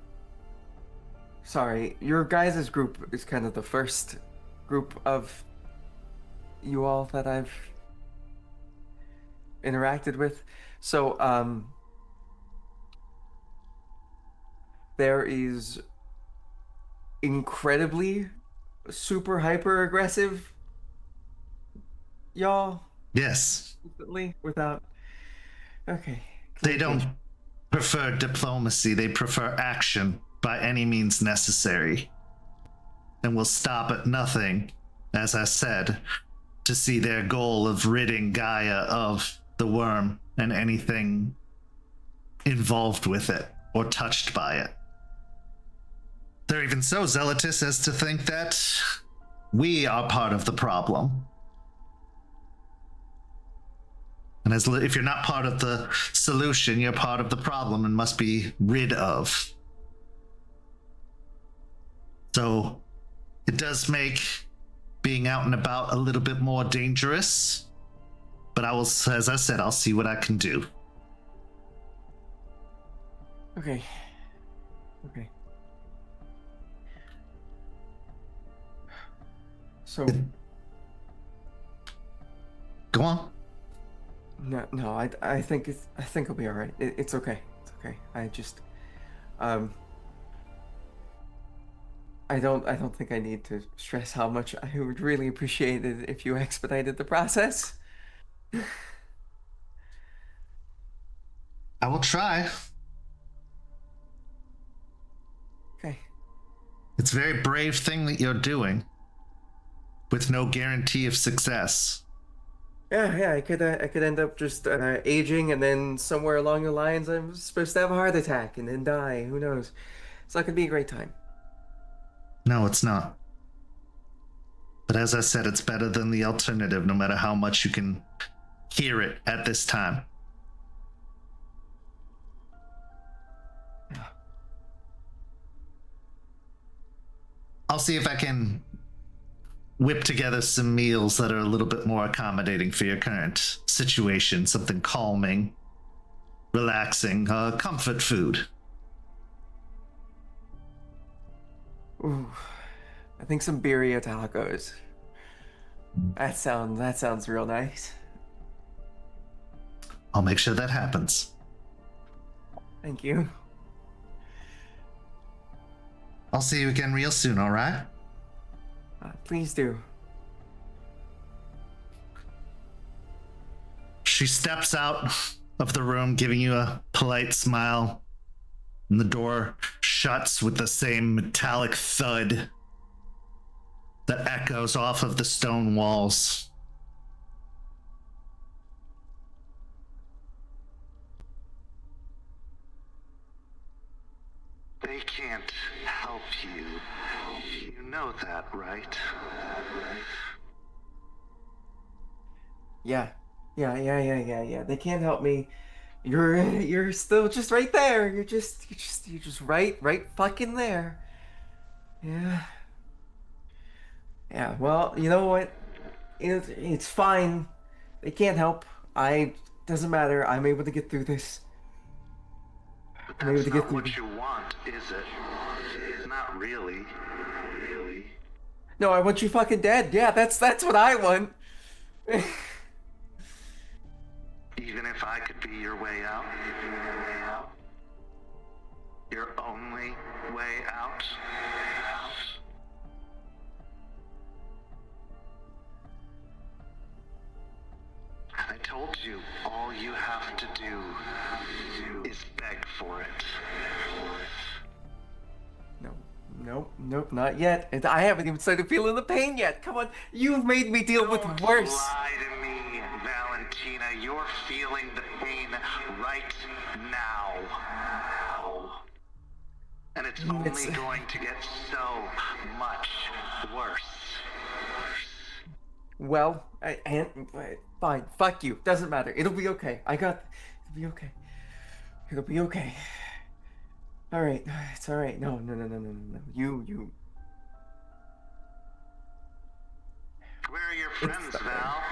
sorry, your guys' group is kind of the first group of you all that I've interacted with. So, there is incredibly super hyper aggressive y'all Yes. instantly without. Okay. They don't prefer diplomacy, they prefer action by any means necessary. And will stop at nothing, as I said, to see their goal of ridding Gaia of the worm and anything involved with it or touched by it. They're even so zealotous as to think that we are part of the problem. And if you're not part of the solution, you're part of the problem and must be rid of. So it does make being out and about a little bit more dangerous. But I will, as I said, I'll see what I can do. Okay. Okay. So. Go on. No, I think I'll be all right. It's okay. It's okay. I just, I don't think I need to stress how much I would really appreciate it if you expedited the process. I will try. Okay. It's a very brave thing that you're doing, with no guarantee of success. Yeah, I could end up just aging, and then somewhere along the lines I'm supposed to have a heart attack and then die. Who knows? So that could be a great time. No, it's not. But as I said, it's better than the alternative, no matter how much you can hear it at this time. I'll see if I can whip together some meals that are a little bit more accommodating for your current situation. Something calming, relaxing, comfort food. Ooh, I think some birria tacos. That sounds real nice. I'll make sure that happens. Thank you. I'll see you again real soon, all right? Please do. She steps out of the room, giving you a polite smile, and the door shuts with the same metallic thud that echoes off of the stone walls. They can't help you. You know that, right? Yeah. They can't help me. You're still just right there. You're just right fucking there. Yeah. Yeah, well, you know what? It's fine. They can't help. Doesn't matter. I'm able to get through this. But that's not what you want, is it? Not really. No, I want you fucking dead. Yeah, that's what I want. Even if I could be your way out? Your only way out? I told you, all you have to do is beg for it. Nope, not yet. And I haven't even started feeling the pain yet. Come on, you've made me deal with worse. Don't lie to me, Valentina. You're feeling the pain right now. And it's only going to get so much worse. Well, fine. Fuck you. Doesn't matter. It'll be okay. It'll be okay. It'll be okay. All right. It's all right. No. You. Where are your friends, Val?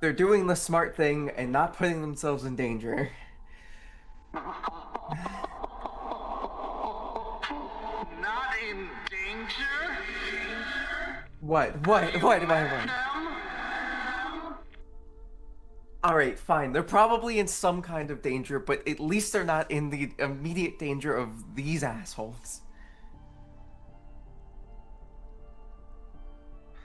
They're doing the smart thing and not putting themselves in danger. Not in danger? What? Alright, fine. They're probably in some kind of danger, but at least they're not in the immediate danger of these assholes.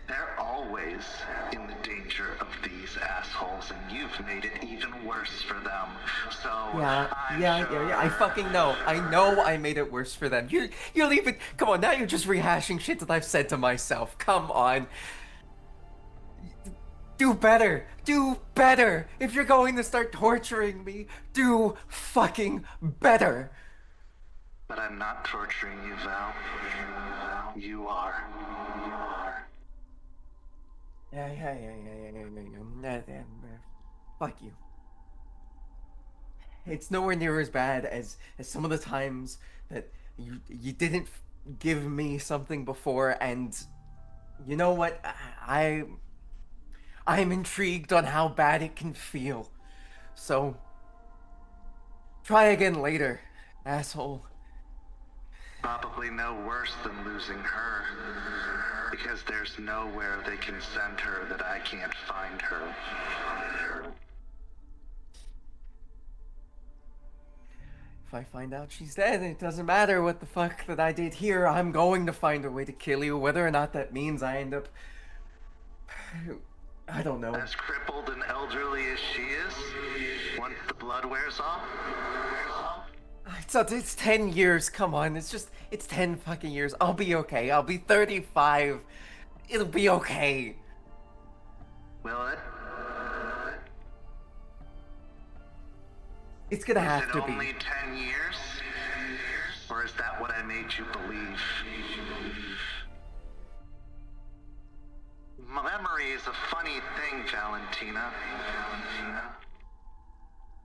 They're always in the danger of these assholes, and you've made it even worse for them. So Yeah. I fucking know. I know I made it worse for them. You're leaving. Come on, now you're just rehashing shit that I've said to myself. Come on. Do better. Do better. If you're going to start torturing me, do fucking better. But I'm not torturing you, Val. You are. Yeah. Fuck you. It's nowhere near as bad as some of the times that you didn't give me something before, and you know what? I'm intrigued on how bad it can feel. So try again later, asshole. Probably no worse than losing her. Because there's nowhere they can send her that I can't find her. If I find out she's dead, it doesn't matter what the fuck that I did here. I'm going to find a way to kill you, whether or not that means I end up... I don't know. As crippled and elderly as she is, once the blood wears off? It's 10 years, come on, it's 10 fucking years. I'll be okay, I'll be 35. It'll be okay. Will it? It's gonna have to Is it be. only 10 years? Or is that what I made you believe? Memory is a funny thing, Valentina.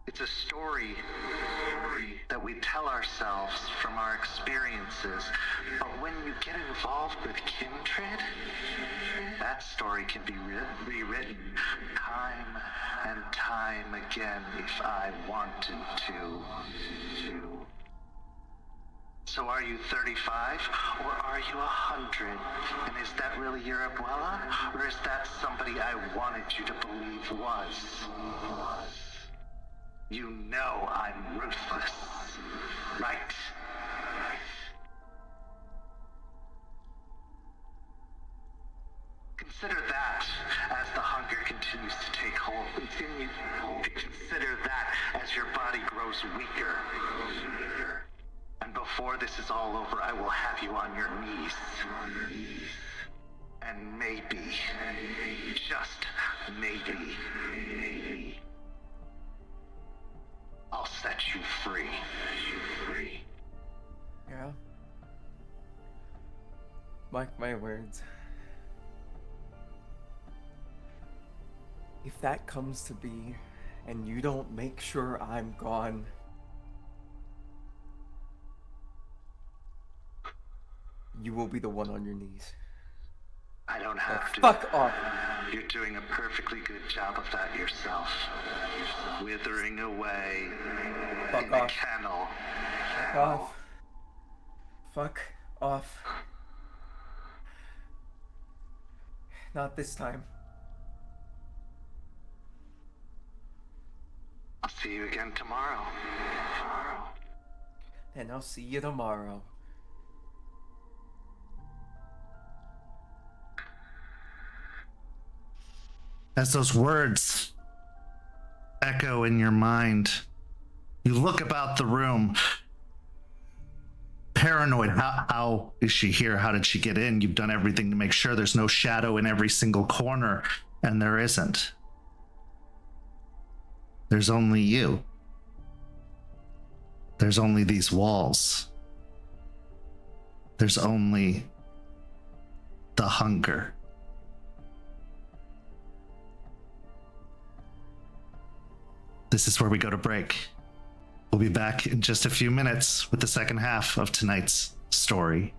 It's a story that we tell ourselves from our experiences. But when you get involved with kindred, that story can be rewritten time and time again if I wanted to. So are you 35 or are you 100? And is that really your abuela? Or is that somebody I wanted you to believe was? You know I'm ruthless, right? Consider that as the hunger continues to take hold. Consider that as your body grows weaker. And before this is all over, I will have you on your knees. And maybe, just maybe, I'll set you free. Yeah. Mark my words. If that comes to be, and you don't make sure I'm gone, you will be the one on your knees. I don't have to. Fuck off. You're doing a perfectly good job of that yourself. Withering away Fuck in the off. kennel. Fuck off. Fuck off. Not this time. I'll see you again tomorrow. And I'll see you tomorrow. As those words echo in your mind, you look about the room, paranoid. How is she here? How did she get in? You've done everything to make sure there's no shadow in every single corner, and there isn't. There's only you. There's only these walls. There's only the hunger. This is where we go to break. We'll be back in just a few minutes with the second half of tonight's story.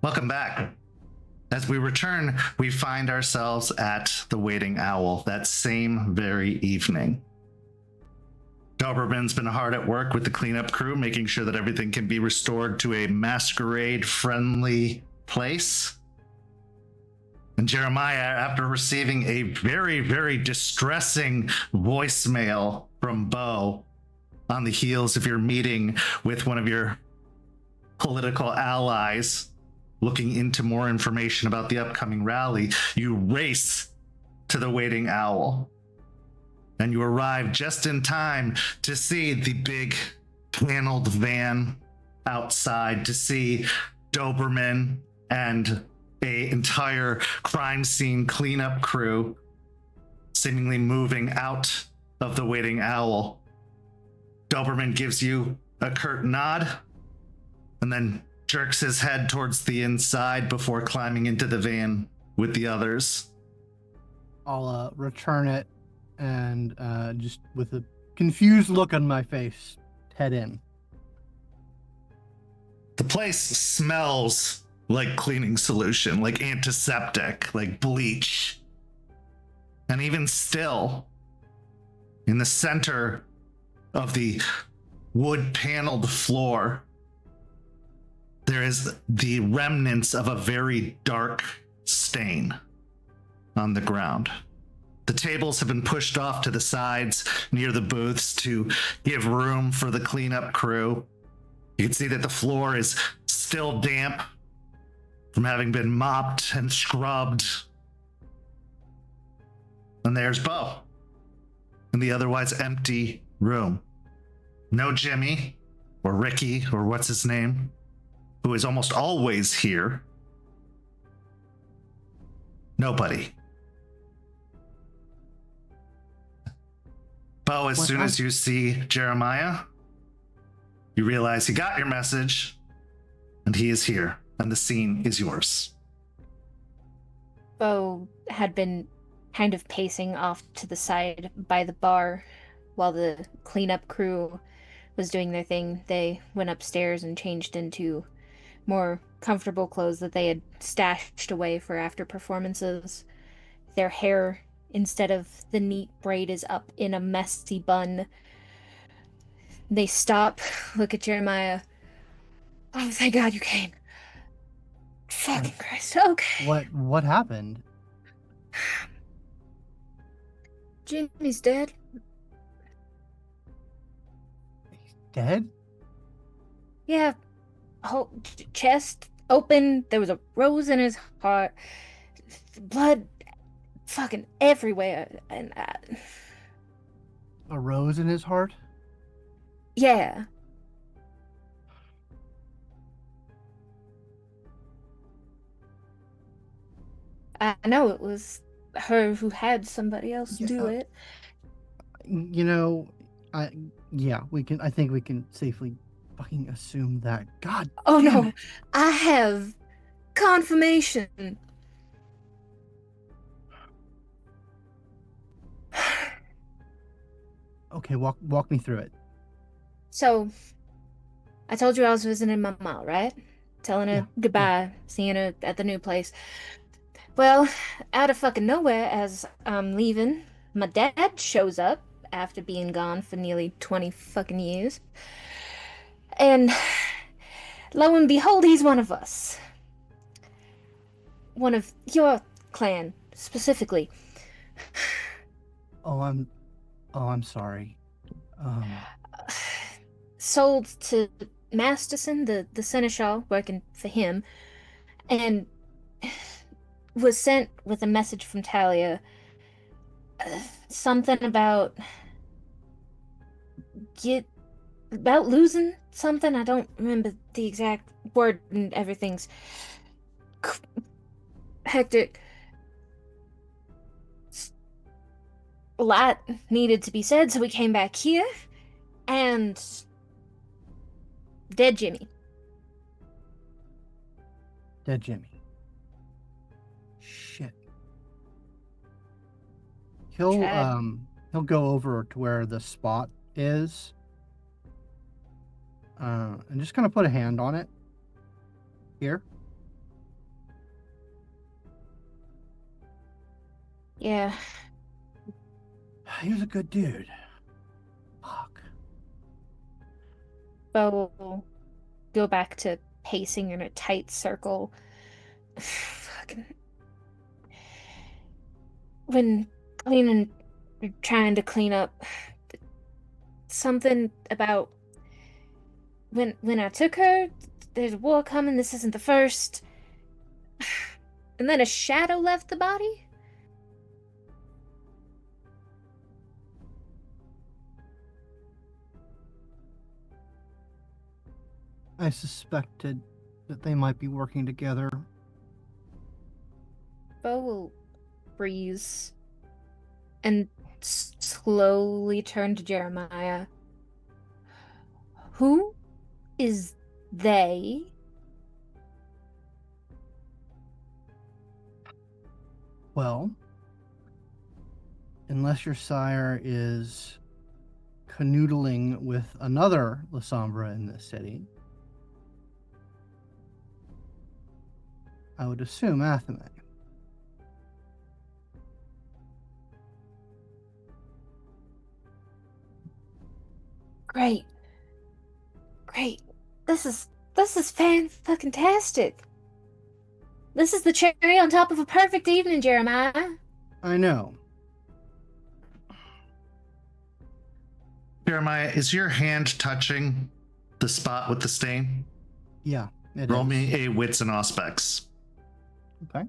Welcome back. As we return, we find ourselves at the Waiting Owl that same very evening. Doberman's been hard at work with the cleanup crew, making sure that everything can be restored to a Masquerade-friendly place. And Jeremiah, after receiving a very, very distressing voicemail from Beau on the heels of your meeting with one of your political allies, looking into more information about the upcoming rally, you race to the Waiting Owl. And you arrive just in time to see the big paneled van outside, to see Doberman and a entire crime scene cleanup crew seemingly moving out of the Waiting Owl. Doberman gives you a curt nod and then jerks his head towards the inside before climbing into the van with the others. I'll return it and just with a confused look on my face, head in. The place smells like cleaning solution, like antiseptic, like bleach. And even still, in the center of the wood paneled floor, there is the remnants of a very dark stain on the ground. The tables have been pushed off to the sides near the booths to give room for the cleanup crew. You can see that the floor is still damp from having been mopped and scrubbed. And there's Beau in the otherwise empty room. No Jimmy or Ricky or what's his name, who is almost always here. Nobody. Beau, as soon as you see Jeremiah, you realize he got your message and he is here and the scene is yours. Beau had been kind of pacing off to the side by the bar while the cleanup crew was doing their thing. They went upstairs and changed into more comfortable clothes that they had stashed away for after performances. Their hair, instead of the neat braid, is up in a messy bun. They stop, look at Jeremiah. Oh, thank God you came. Fucking Christ. Okay. What happened? Jimmy's dead. He's dead? Yeah. Whole chest open. There was a rose in his heart. Blood fucking everywhere. And A rose in his heart? yeah. I know it was her who had somebody else do it. You know, I think we can safely fucking assume that. God. Oh damn no, it. I have confirmation. Okay, walk me through it. So, I told you I was visiting my mom, right? Telling her goodbye, seeing her at the new place. Well, out of fucking nowhere, as I'm leaving, my dad shows up after being gone for nearly 20 fucking years. And lo and behold, he's one of us. One of your clan, specifically. Oh, I'm sorry. Sold to Masterson, the seneschal, working for him, and was sent with a message from Talia. Something about losing something. I don't remember the exact word, and everything's hectic. A lot needed to be said, so we came back here, and dead Jimmy. Dead Jimmy. Shit. He'll go over to where the spot is, and just kind of put a hand on it. Here. Yeah. He was a good dude. Fuck. Beau will go back to pacing in a tight circle. Fucking. When cleaning, trying to clean up, something about when I took her, there's a war coming, this isn't the first. And then a shadow left the body? I suspected that they might be working together. Beau will freeze and slowly turn to Jeremiah. Who is they? Well, unless your sire is canoodling with another Lasombra in this city, I would assume Athame. Great. Great. This is fan-fucking-tastic. This is the cherry on top of a perfect evening, Jeremiah. I know. Jeremiah, is your hand touching the spot with the stain? Yeah, it Roll is. me a wits and aspects. Okay.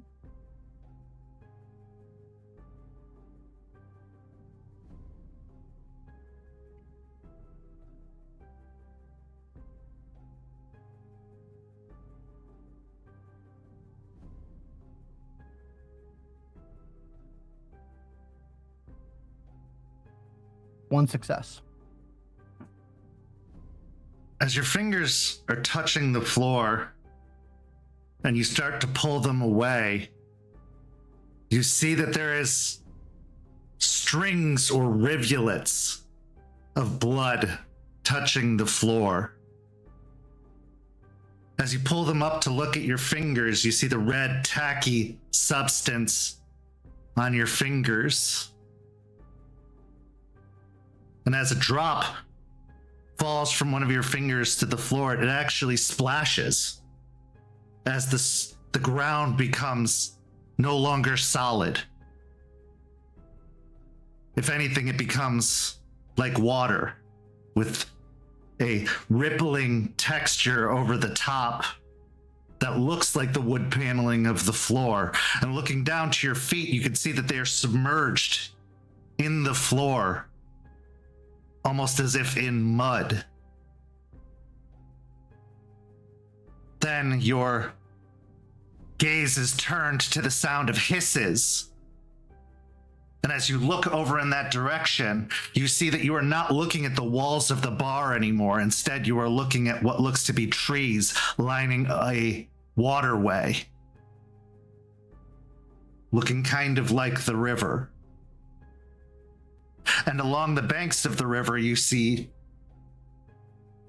One success. As your fingers are touching the floor and you start to pull them away, you see that there is strings or rivulets of blood touching the floor. As you pull them up to look at your fingers, you see the red, tacky substance on your fingers. And as a drop falls from one of your fingers to the floor, it actually splashes as the ground becomes no longer solid. If anything, it becomes like water with a rippling texture over the top that looks like the wood paneling of the floor. And looking down to your feet, you can see that they are submerged in the floor, almost as if in mud. Then your gaze is turned to the sound of hisses. And as you look over in that direction, you see that you are not looking at the walls of the bar anymore. Instead, you are looking at what looks to be trees lining a waterway, looking kind of like the river. And along the banks of the river, you see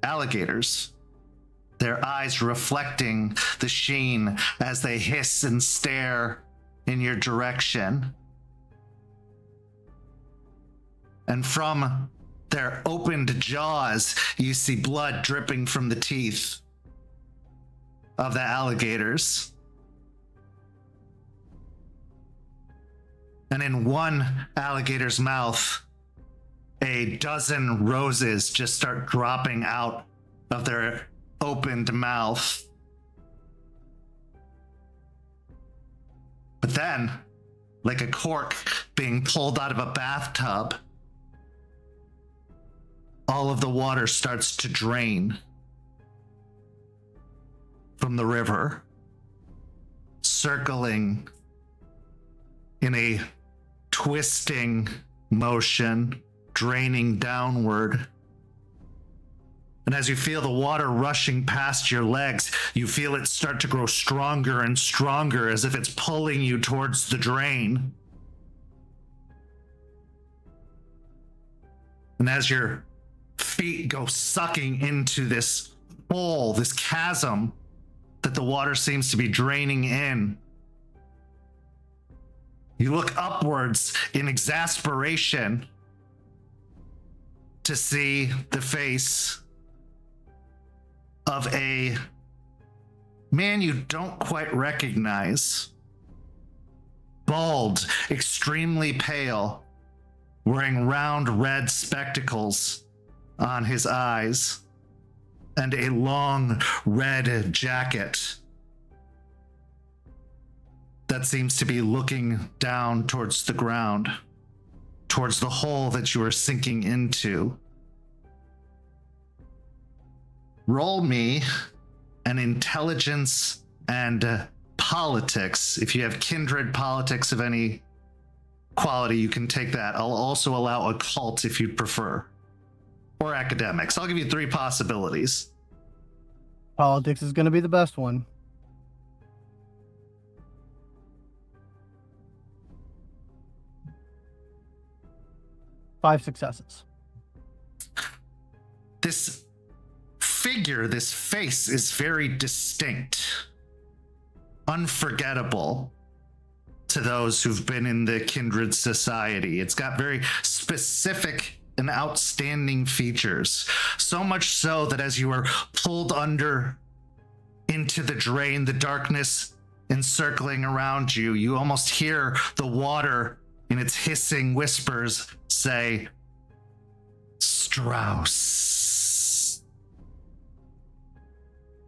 alligators, their eyes reflecting the sheen as they hiss and stare in your direction. And from their opened jaws, you see blood dripping from the teeth of the alligators. And in one alligator's mouth, a dozen roses just start dropping out of their opened mouth. But then, like a cork being pulled out of a bathtub, all of the water starts to drain from the river, circling in a twisting motion, draining downward. And as you feel the water rushing past your legs, you feel it start to grow stronger and stronger, as if it's pulling you towards the drain. And as your feet go sucking into this hole, this chasm that the water seems to be draining in, You look upwards in exasperation to see the face of a man you don't quite recognize. Bald, extremely pale, wearing round red spectacles on his eyes, and a long red jacket that seems to be looking down towards the ground, towards the hole that you are sinking into. Roll me an intelligence and politics. If you have kindred politics of any quality, you can take that. I'll also allow occult if you'd prefer, or academics. I'll give you 3 possibilities. Politics is going to be the best one. Five successes. This figure, this face is very distinct, unforgettable to those who've been in the kindred society. It's got very specific and outstanding features, so much so that as you are pulled under into the drain, the darkness encircling around you, you almost hear the water in its hissing whispers say, Strauss.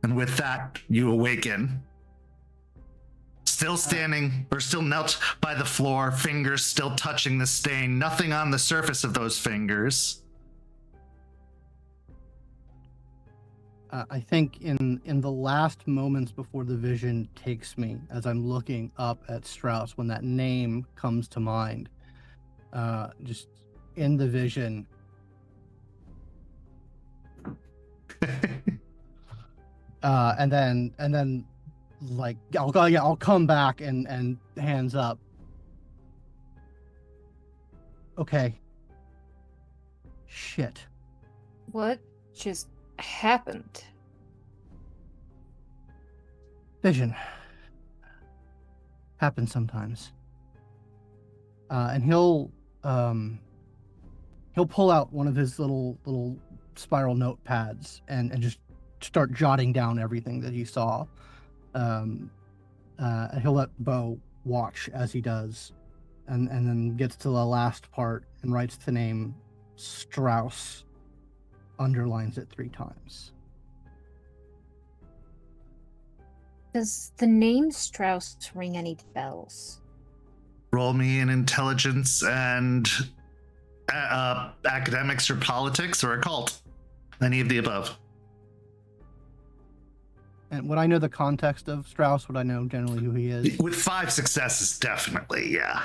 And with that, you awaken. Still standing, or still knelt by the floor, fingers still touching the stain, nothing on the surface of those fingers. I think in the last moments before the vision takes me, as I'm looking up at Strauss, when that name comes to mind, just in the vision, and then like I'll come back and hands up. Okay. Shit. What just happened? Vision happens sometimes. And he'll pull out one of his little spiral notepads and just start jotting down everything that he saw. And he'll let Beau watch as he does, and then gets to the last part and writes the name Strauss, underlines it 3 times. Does the name Strauss ring any bells? Roll me an intelligence and academics or politics or occult. Any of the above. And would I know the context of Strauss? Would I know generally who he is? With 5 successes, definitely, yeah.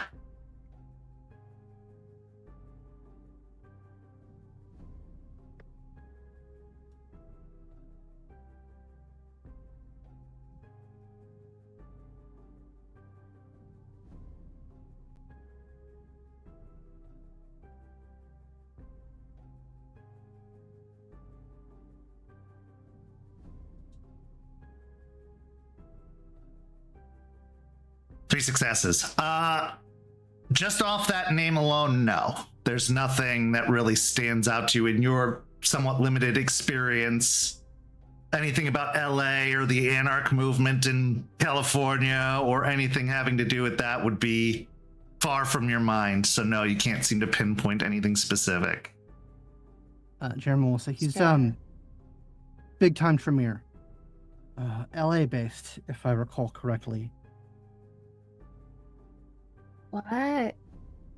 Three successes. Just off that name alone, no. There's nothing that really stands out to you in your somewhat limited experience. Anything about LA or the anarch movement in California or anything having to do with that would be far from your mind. So no, you can't seem to pinpoint anything specific. Jeremy will say he's big time Tremere. LA based, if I recall correctly. Why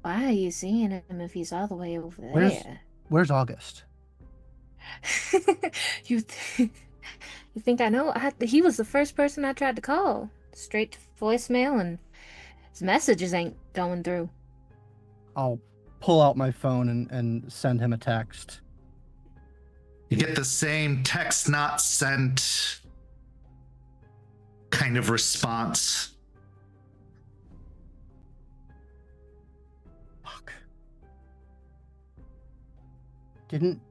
are you seeing him if he's all the way over there? Where's August? You think I know? He was the first person I tried to call. Straight to voicemail, and his messages ain't going through. I'll pull out my phone and send him a text. You get the same text not sent kind of response. Fuck. Didn't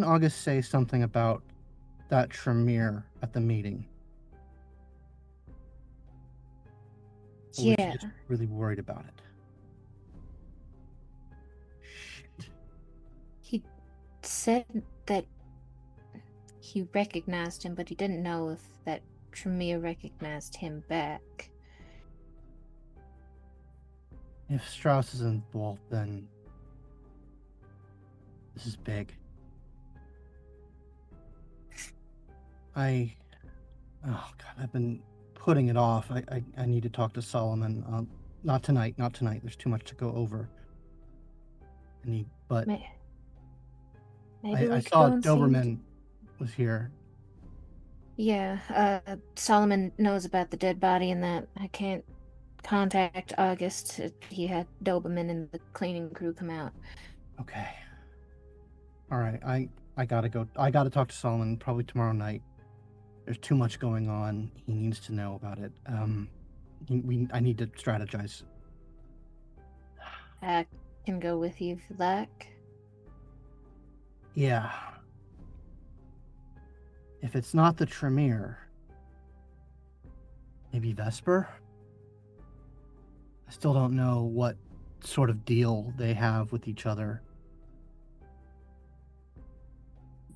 August say something about that Tremere at the meeting? Or was she Yeah. just really worried about it? Shit. He said that he recognized him, but he didn't know if that Tremere recognized him back. If Strauss is involved, then this is big. Oh God, I've been putting it off. I need to talk to Solomon. Not tonight. There's too much to go over. But Maybe I we could saw go and see him. Doberman was here. Yeah, Solomon knows about the dead body and that. I can't contact August. He had Doberman and the cleaning crew come out. Okay. All right. I gotta go. I gotta talk to Solomon probably tomorrow night. There's too much going on. He needs to know about it. I need to strategize. I can go with you if you like. Yeah. If it's not the Tremere, maybe Vesper? I still don't know what sort of deal they have with each other.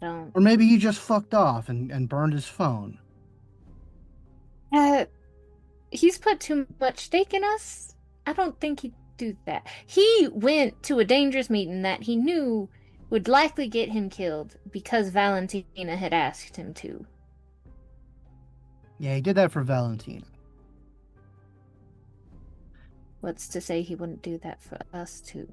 Don't. Or maybe he just fucked off and burned his phone. He's put too much stake in us. I don't think he'd do that. He went to a dangerous meeting that he knew would likely get him killed because Valentina had asked him to. Yeah, he did that for Valentina. What's to say he wouldn't do that for us too?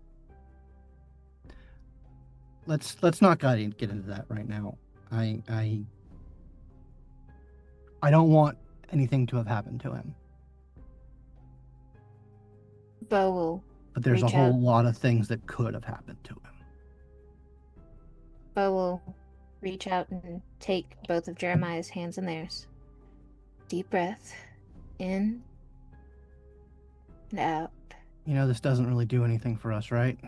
Let's not get into that right now. I don't want anything to have happened to him. Beau will But there's a reach whole out. lot of things that could have happened to him. Beau will reach out and take both of Jeremiah's hands in theirs. Deep breath. In and out. You know, this doesn't really do anything for us, right?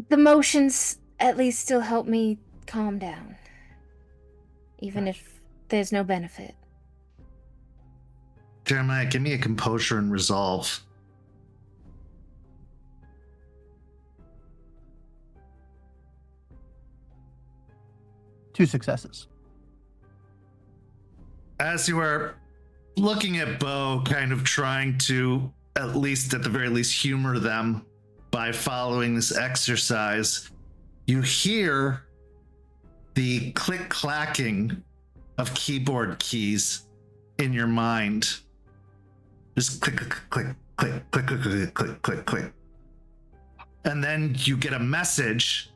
The motions at least still help me calm down. Even if there's no benefit. Jeremiah, give me a composure and resolve. Two successes. As you are looking at Beau, kind of trying to, at the very least, humor them by following this exercise, you hear the click-clacking of keyboard keys in your mind. Just click, click, click, click, click, click, click, click, click, click. And then you get a message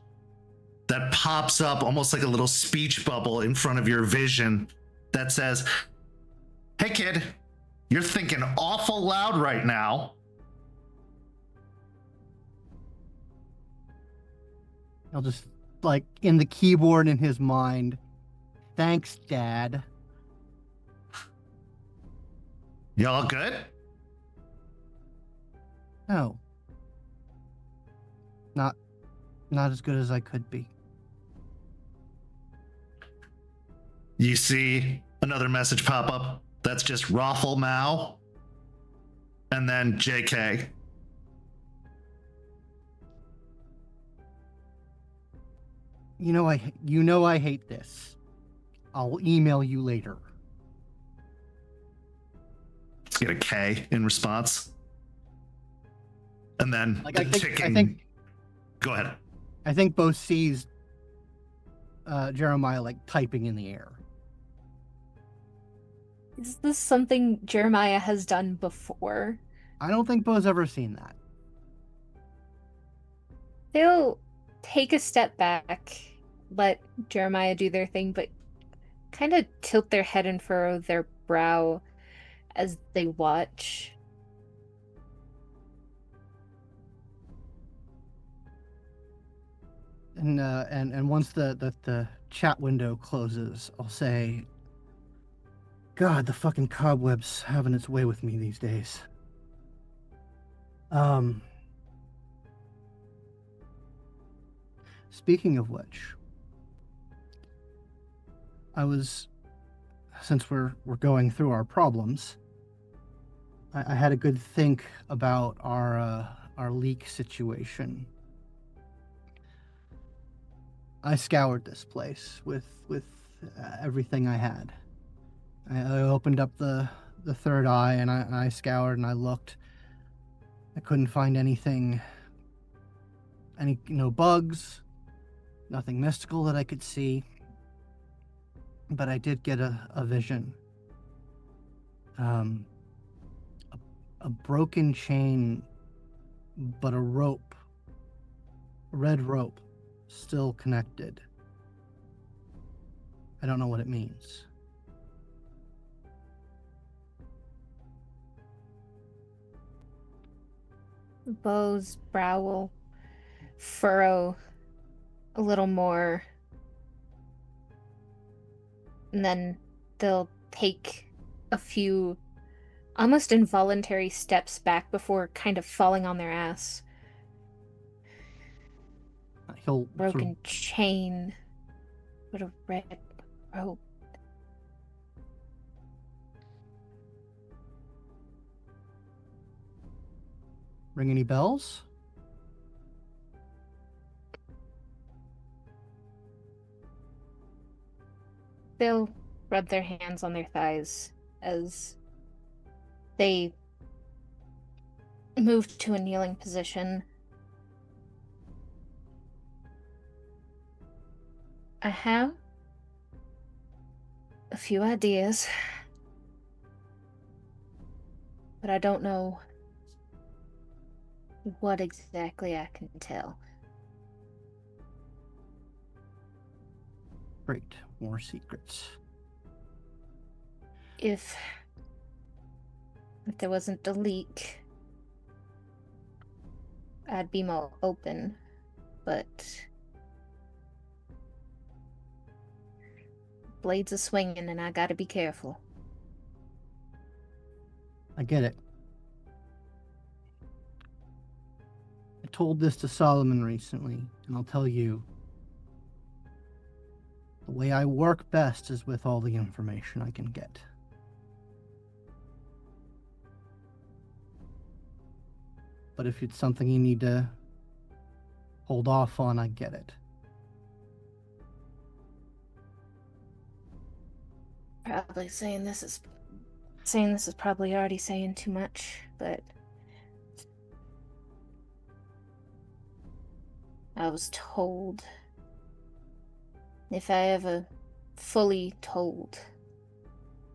that pops up almost like a little speech bubble in front of your vision that says, "Hey kid, you're thinking awful loud right now." I'll just, like, in the keyboard in his mind, "Thanks, Dad." Y'all good? No. Not as good as I could be. You see another message pop up that's just Raffle Mao and then JK. You know I hate this. I'll email you later. Let's get a K in response. And then Like, the I ticking. think Go ahead. I think Beau sees Jeremiah, like, typing in the air. Is this something Jeremiah has done before? I don't think Beau's ever seen that. They'll take a step back, let Jeremiah do their thing, but kind of tilt their head and furrow their brow as they watch. And once the chat window closes, I'll say, "God, the fucking cobweb's having its way with me these days." Speaking of which, since we're going through our problems, I had a good think about our leak situation. I scoured this place with everything I had. I opened up the third eye and I scoured and I looked. I couldn't find anything, no bugs, nothing mystical that I could see. But I did get a vision. A broken chain, but a rope, a red rope, still connected. I don't know what it means. Beau's brow will furrow a little more, and then they'll take a few almost involuntary steps back before kind of falling on their ass. He'll Broken chain, but a red rope. ring any bells? They'll rub their hands on their thighs as they move to a kneeling position. I have a few ideas, but I don't know what exactly I can tell. Great, more secrets. If there wasn't a leak, I'd be more open, but blades are swinging and I gotta be careful. I get it. I told this to Solomon recently, and I'll tell you, the way I work best is with all the information I can get. But if it's something you need to hold off on, I get it. Probably saying this is probably already saying too much, but I was told if I ever fully told,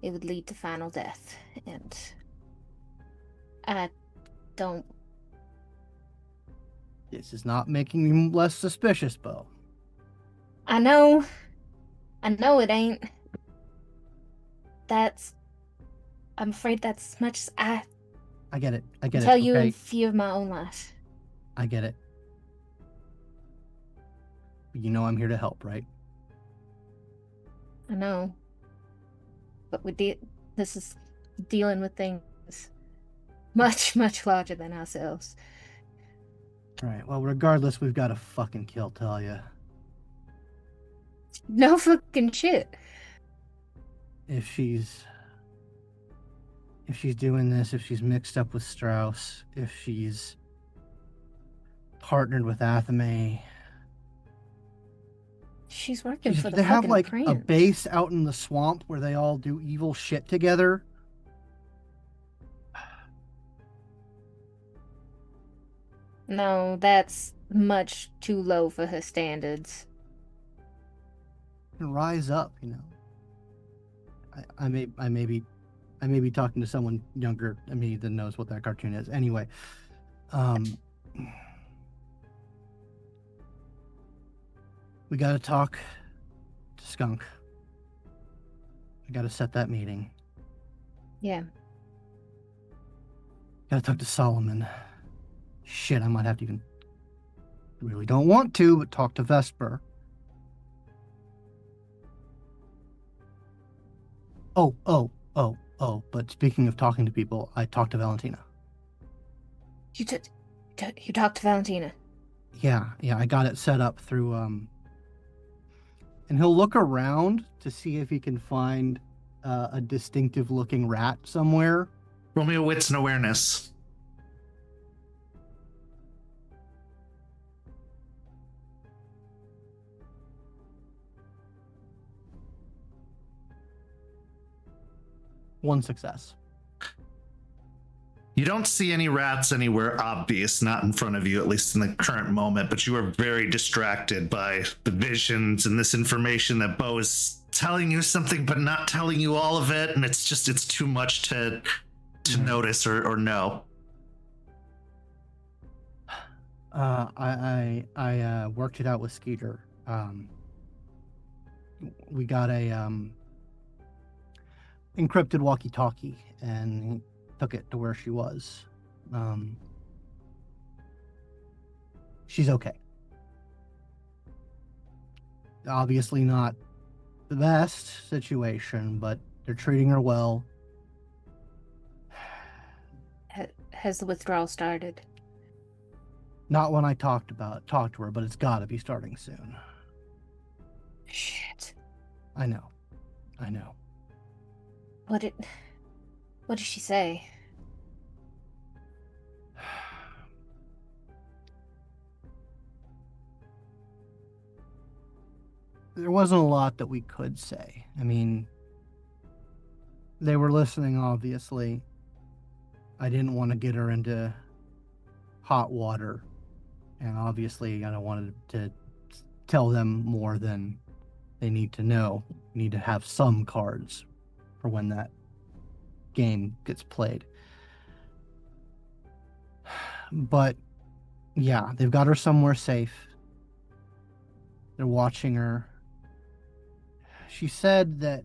it would lead to final death, and I don't. This is not making me less suspicious, Beau. I know it ain't. I'm afraid that's as much as I I get it. I can get tell it. you Okay? in fear of my own life. I get it. You know I'm here to help, right? I know. But this is dealing with things much, much larger than ourselves. Right. Well, regardless, we've got a fucking kill, tell ya. No fucking shit. If she's doing this, if she's mixed up with Strauss, if she's partnered with Athame. She's working for the they have fucking like prince. a base out in the swamp where they all do evil shit together. No, that's much too low for her standards. And rise up, you know. I may be talking to someone younger than me that knows what that cartoon is. Anyway, we got to talk to Skunk. I got to set that meeting. Yeah. Got to talk to Solomon. Shit, I might have to even. Really don't want to, but talk to Vesper. Oh, but speaking of talking to people, I talked to Valentina. You talked to Valentina? Yeah, I got it set up through, and he'll look around to see if he can find a distinctive looking rat somewhere Roll me a wits and awareness. One success. You don't see any rats anywhere obvious, not in front of you, at least in the current moment, but you are very distracted by the visions and this information that Beau is telling you something, but not telling you all of it. And it's too much to notice or know. I worked it out with Skeeter. We got a encrypted walkie-talkie, and he took it to where she was. She's okay. Obviously not the best situation, but they're treating her well. Has the withdrawal started? Not when I talked to her, but it's got to be starting soon. Shit. I know. What did she say? There wasn't a lot that we could say. I mean, they were listening, obviously. I didn't want to get her into hot water. And obviously, I don't want to tell them more than they need to know. We need to have some cards for when that game gets played. But yeah, they've got her somewhere safe. They're watching her. She said that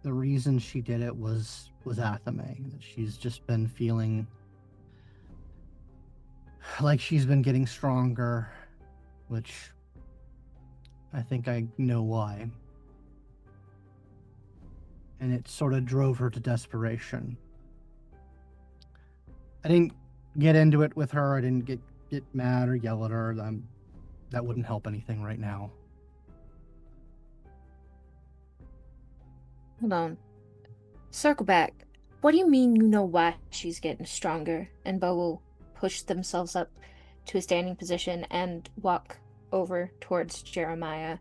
the reason she did it was Athame. That she's just been feeling like she's been getting stronger, which I think I know why. And it sort of drove her to desperation. I didn't get into it with her. I didn't get mad or yell at her. That wouldn't help anything right now. Hold on. Circle back. What do you mean you know why she's getting stronger? And Beau will push themselves up to a standing position and walk over towards Jeremiah.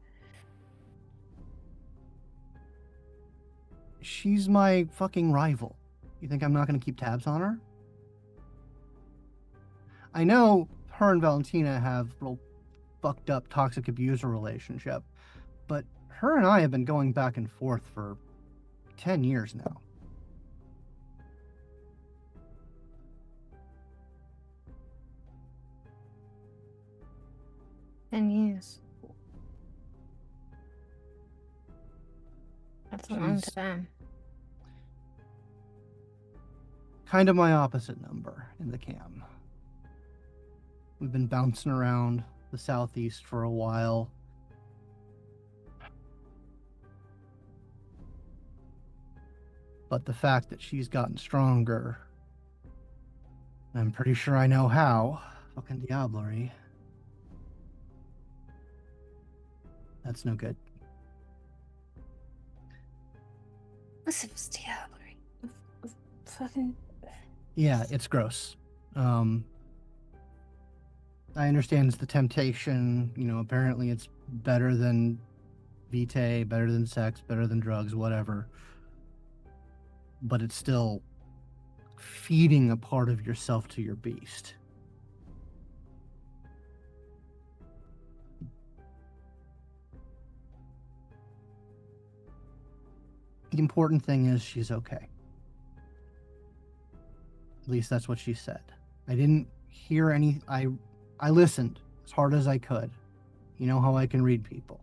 She's my fucking rival. You think I'm not going to keep tabs on her? I know her and Valentina have a real fucked up toxic abuser relationship, but her and I have been going back and forth for 10 years now. Years. That's a long She's time. kind of my opposite number in the cam. We've been bouncing around the southeast for a while. But the fact that she's gotten stronger, I'm pretty sure I know how. Fucking diablerie. That's no good. Listen, it's diablerie. Fucking. Yeah, it's gross. I understand it's the temptation. You know, apparently it's better than vitae, better than sex, better than drugs, whatever. But it's still feeding a part of yourself to your beast. The important thing is she's okay. At least that's what she said. I didn't hear any. I listened as hard as I could. You know how I can read people.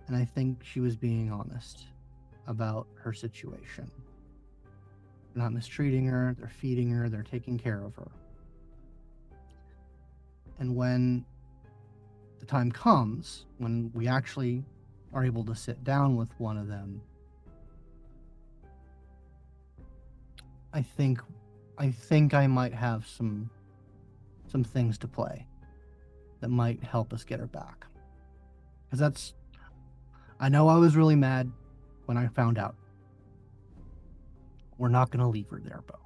And I think she was being honest about her situation. They're not mistreating her, they're feeding her, they're taking care of her. And when the time comes, when we actually are able to sit down with one of them, I think I might have some things to play that might help us get her back. Because I know I was really mad when I found out. We're not going to leave her there, Beau.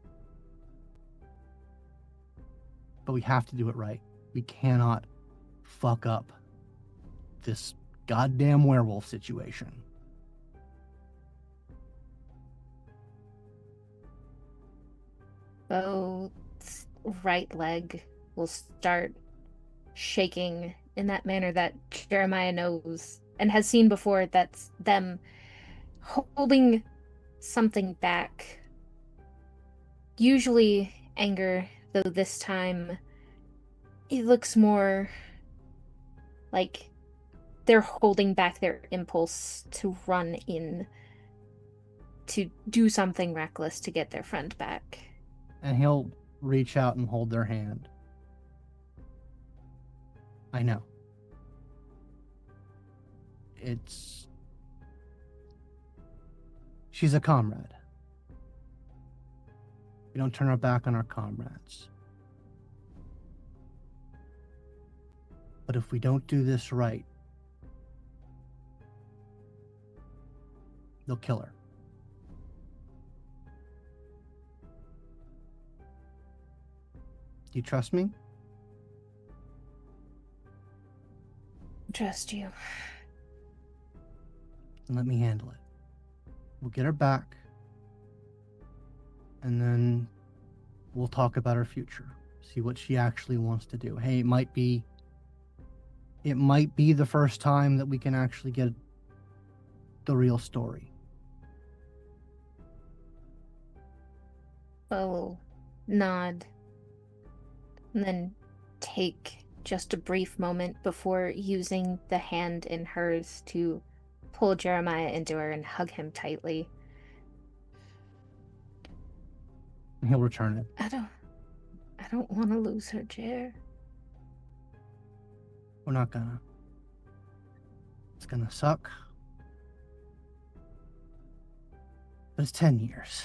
But we have to do it right. We cannot fuck up this goddamn werewolf situation. Beau's right leg will start shaking in that manner that Jeremiah knows and has seen before. That's them holding something back. Usually anger, though this time it looks more like they're holding back their impulse to run in to do something reckless to get their friend back. And he'll reach out and hold their hand. I know. She's a comrade. We don't turn our back on our comrades. But if we don't do this right, they'll kill her. Do you trust me? Trust you. Then let me handle it. We'll get her back. And then we'll talk about her future. See what she actually wants to do. Hey, it might be the first time that we can actually get the real story. Beau nod and then take just a brief moment before using the hand in hers to pull Jeremiah into her and hug him tightly. And he'll return it. I don't want to lose her, Jer. We're not gonna. It's gonna suck. But it's 10 years.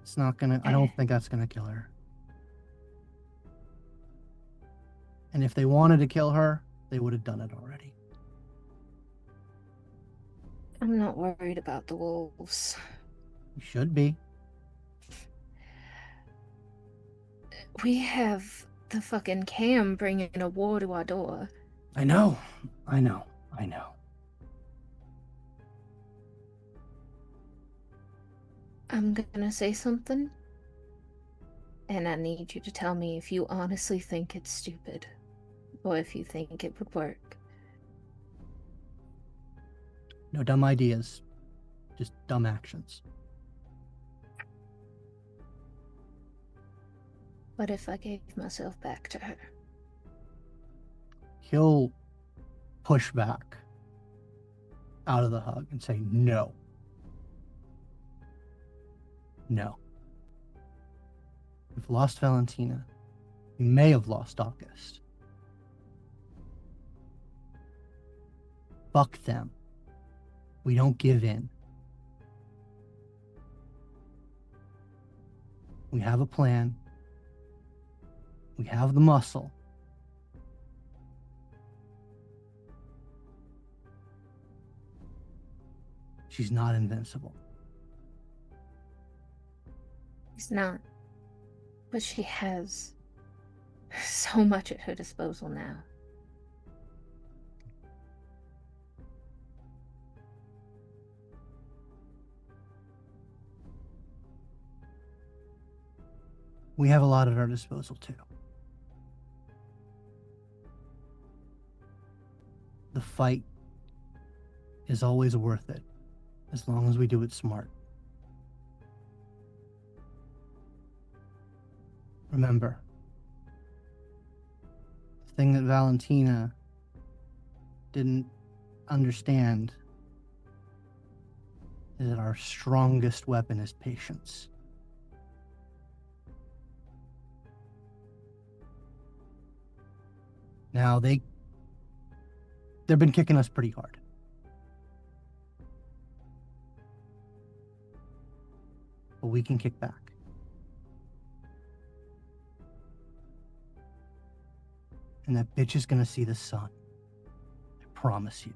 It's not gonna, I don't think that's gonna kill her. And if they wanted to kill her, they would have done it already. I'm not worried about the wolves. You should be. We have the fucking Cam bringing a war to our door. I know. I'm gonna say something, and I need you to tell me if you honestly think it's stupid, or if you think it would work. No dumb ideas. Just dumb actions. What if I gave myself back to her? He'll push back out of the hug and say, no. No. We've lost Valentina. We may have lost August. Fuck them. We don't give in. We have a plan. We have the muscle. She's not invincible. She's not. But she has so much at her disposal now. We have a lot at our disposal too. The fight is always worth it, as long as we do it smart. Remember, the thing that Valentina didn't understand is that our strongest weapon is patience. Now, they've been kicking us pretty hard. But we can kick back. And that bitch is gonna see the sun. I promise you.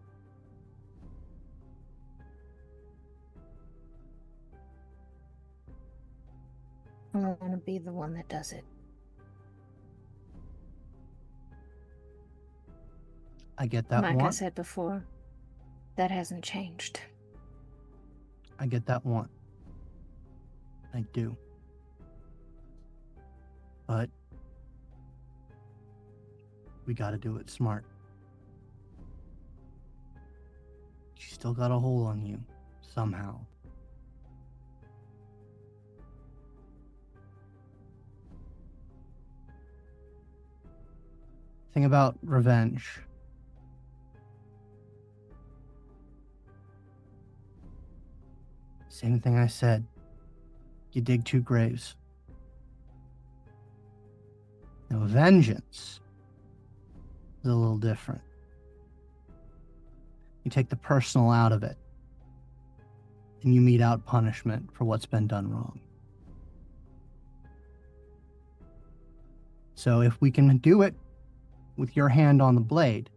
I want to be the one that does it. I get that Like I want. said before, that hasn't changed. I get that want. I do. But we gotta do it smart. She still got a hold on you, somehow. Thing about revenge. Same thing I said. You dig 2 graves. Now, vengeance is a little different. You take the personal out of it, and you mete out punishment for what's been done wrong. So if we can do it with your hand on the blade,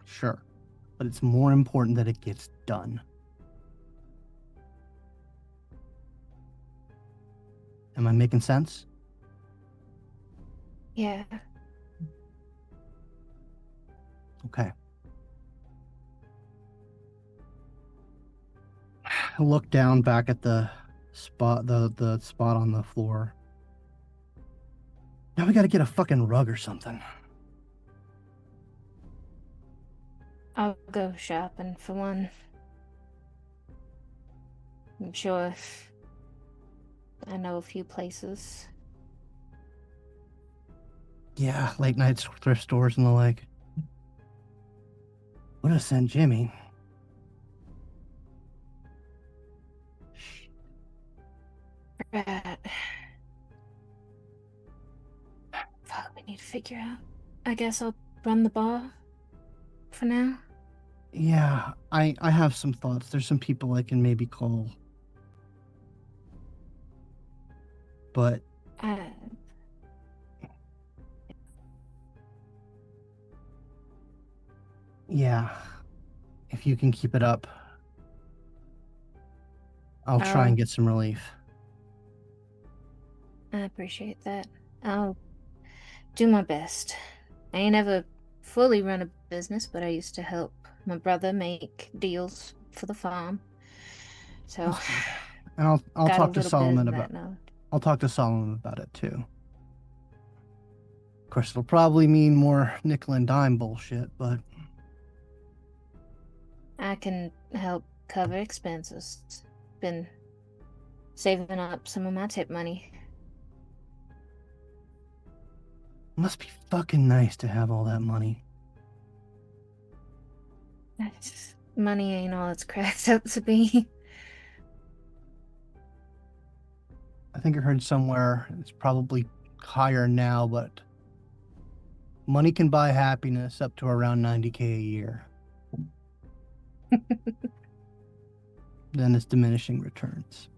sure. But it's more important that it gets done. Am I making sense? Yeah. Okay. I look down back at the spot, the spot on the floor. Now we gotta get a fucking rug or something. I'll go shopping for one. I'm sure I know a few places. Yeah, late night thrift stores and the like. Would have sent Jimmy. Right. Fuck, we need to figure out. I guess I'll run the bar for now. Yeah, I have some thoughts. There's some people I can maybe call. But yeah, if you can keep it up, I'll try and get some relief. I appreciate that. I'll do my best. I ain't ever fully run a business, but I used to help my brother make deals for the farm. So, That's good. And I'll got talk a to little Solomon bit of about. that knowledge. I'll talk to Solomon about it too. Of course, it'll probably mean more nickel and dime bullshit, but I can help cover expenses. Been saving up some of my tip money. it must be fucking nice to have all that money. Money ain't all it's cracked up to be. I think I heard somewhere it's probably higher now, but money can buy happiness up to around 90K a year. Then it's diminishing returns.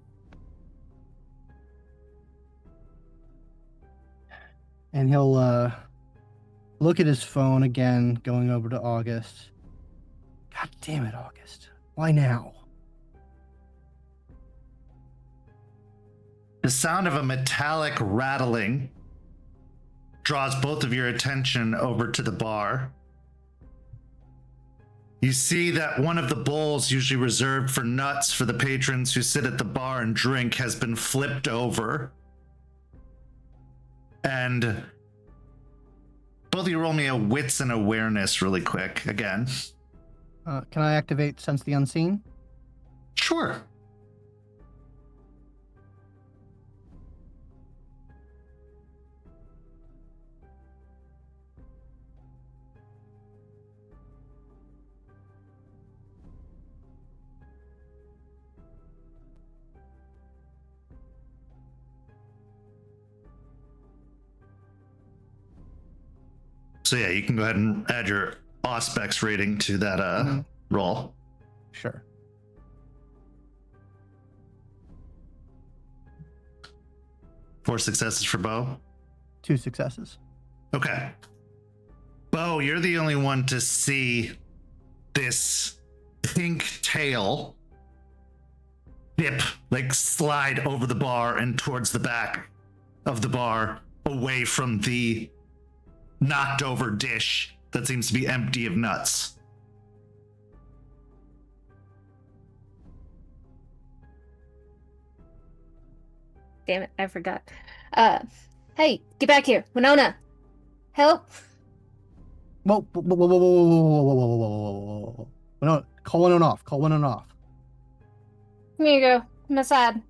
And he'll look at his phone again, going over to August. God damn it, August. Why now? The sound of a metallic rattling draws both of your attention over to the bar. You see that one of the bowls usually reserved for nuts for the patrons who sit at the bar and drink has been flipped over. And both of you roll me a wits and awareness really quick again. Can I activate Sense the Unseen? Sure. So yeah, you can go ahead and add your Auspex rating to that roll. Sure. Four successes for Beau. 2 successes. Okay. Beau, you're the only one to see this pink tail dip, like slide over the bar and towards the back of the bar, away from the knocked over dish that seems to be empty of nuts. Damn it, I forgot. Hey, get back here. Winona! Help! Whoa, whoa, whoa, whoa, whoa, whoa, whoa, whoa, whoa, whoa, whoa. No, call Winona off. Call Winona off. Here you go. Come aside.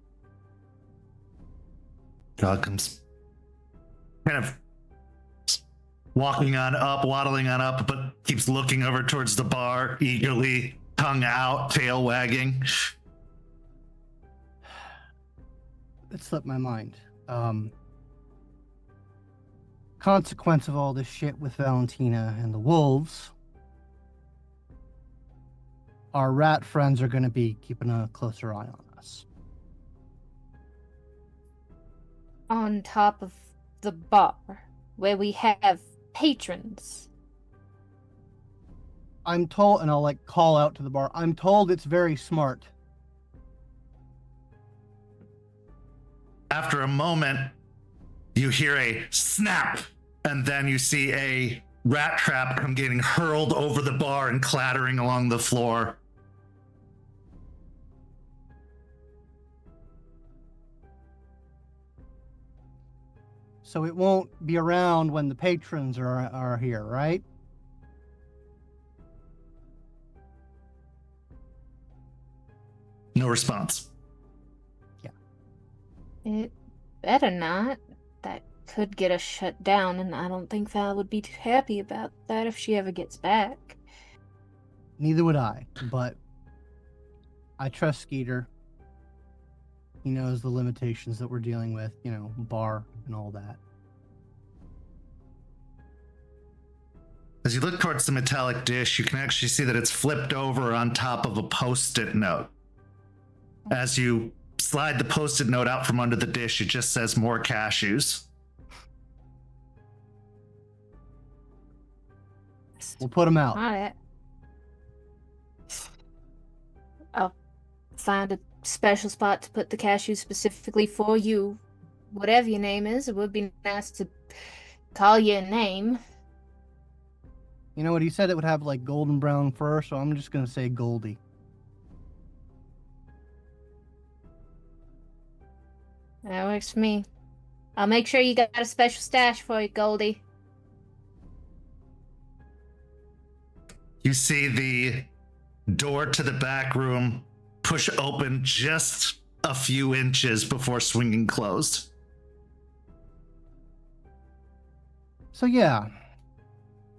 Dog comes kind of walking on up, waddling on up, but keeps looking over towards the bar, eagerly, tongue out, tail wagging. It slipped my mind. Consequence of all this shit with Valentina and the wolves, our rat friends are going to be keeping a closer eye on us. On top of the bar, where we have patrons. I'm told, and I'll like call out to the bar, I'm told it's very smart. After a moment, you hear a snap, and then you see a rat trap come getting hurled over the bar and clattering along the floor. So it won't be around when the patrons are here, right? No response. It better not. That could get us shut down, and I don't think Val would be too happy about that if she ever gets back. Neither would I, but I trust Skeeter. He knows the limitations that we're dealing with, you know, bar and all that. As you look towards the metallic dish, you can actually see that it's flipped over on top of a Post-it note. As you slide the Post-it note out from under the dish, it just says more cashews. We'll put them out. Alright. I'll find a special spot to put the cashews specifically for you. Whatever your name is, it would be nice to call you a name. You know what? He said it would have like golden brown fur, so I'm just going to say Goldie. That works for me. I'll make sure you got a special stash for you, Goldie. You see the door to the back room push open just a few inches before swinging closed. So yeah,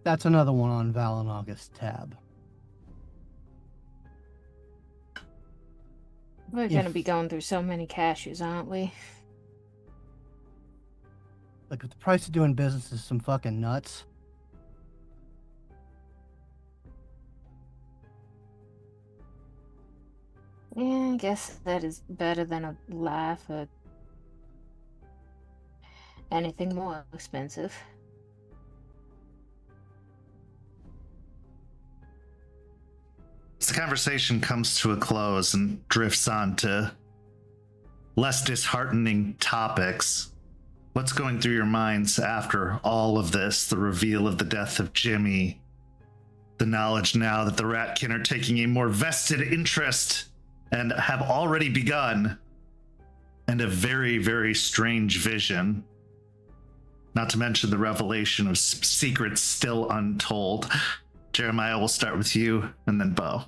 that's another one on Val and August tab. We're gonna be going through so many cashews, aren't we? Like, if the price of doing business is some fucking nuts. Yeah, I guess that is better than a life or anything more expensive. As the conversation comes to a close and drifts on to less disheartening topics, what's going through your minds after all of this? The reveal of the death of Jimmy, the knowledge now that the Ratkin are taking a more vested interest and have already begun, and a very, very strange vision. Not to mention the revelation of secrets still untold. Jeremiah, we'll start with you, and then Beau.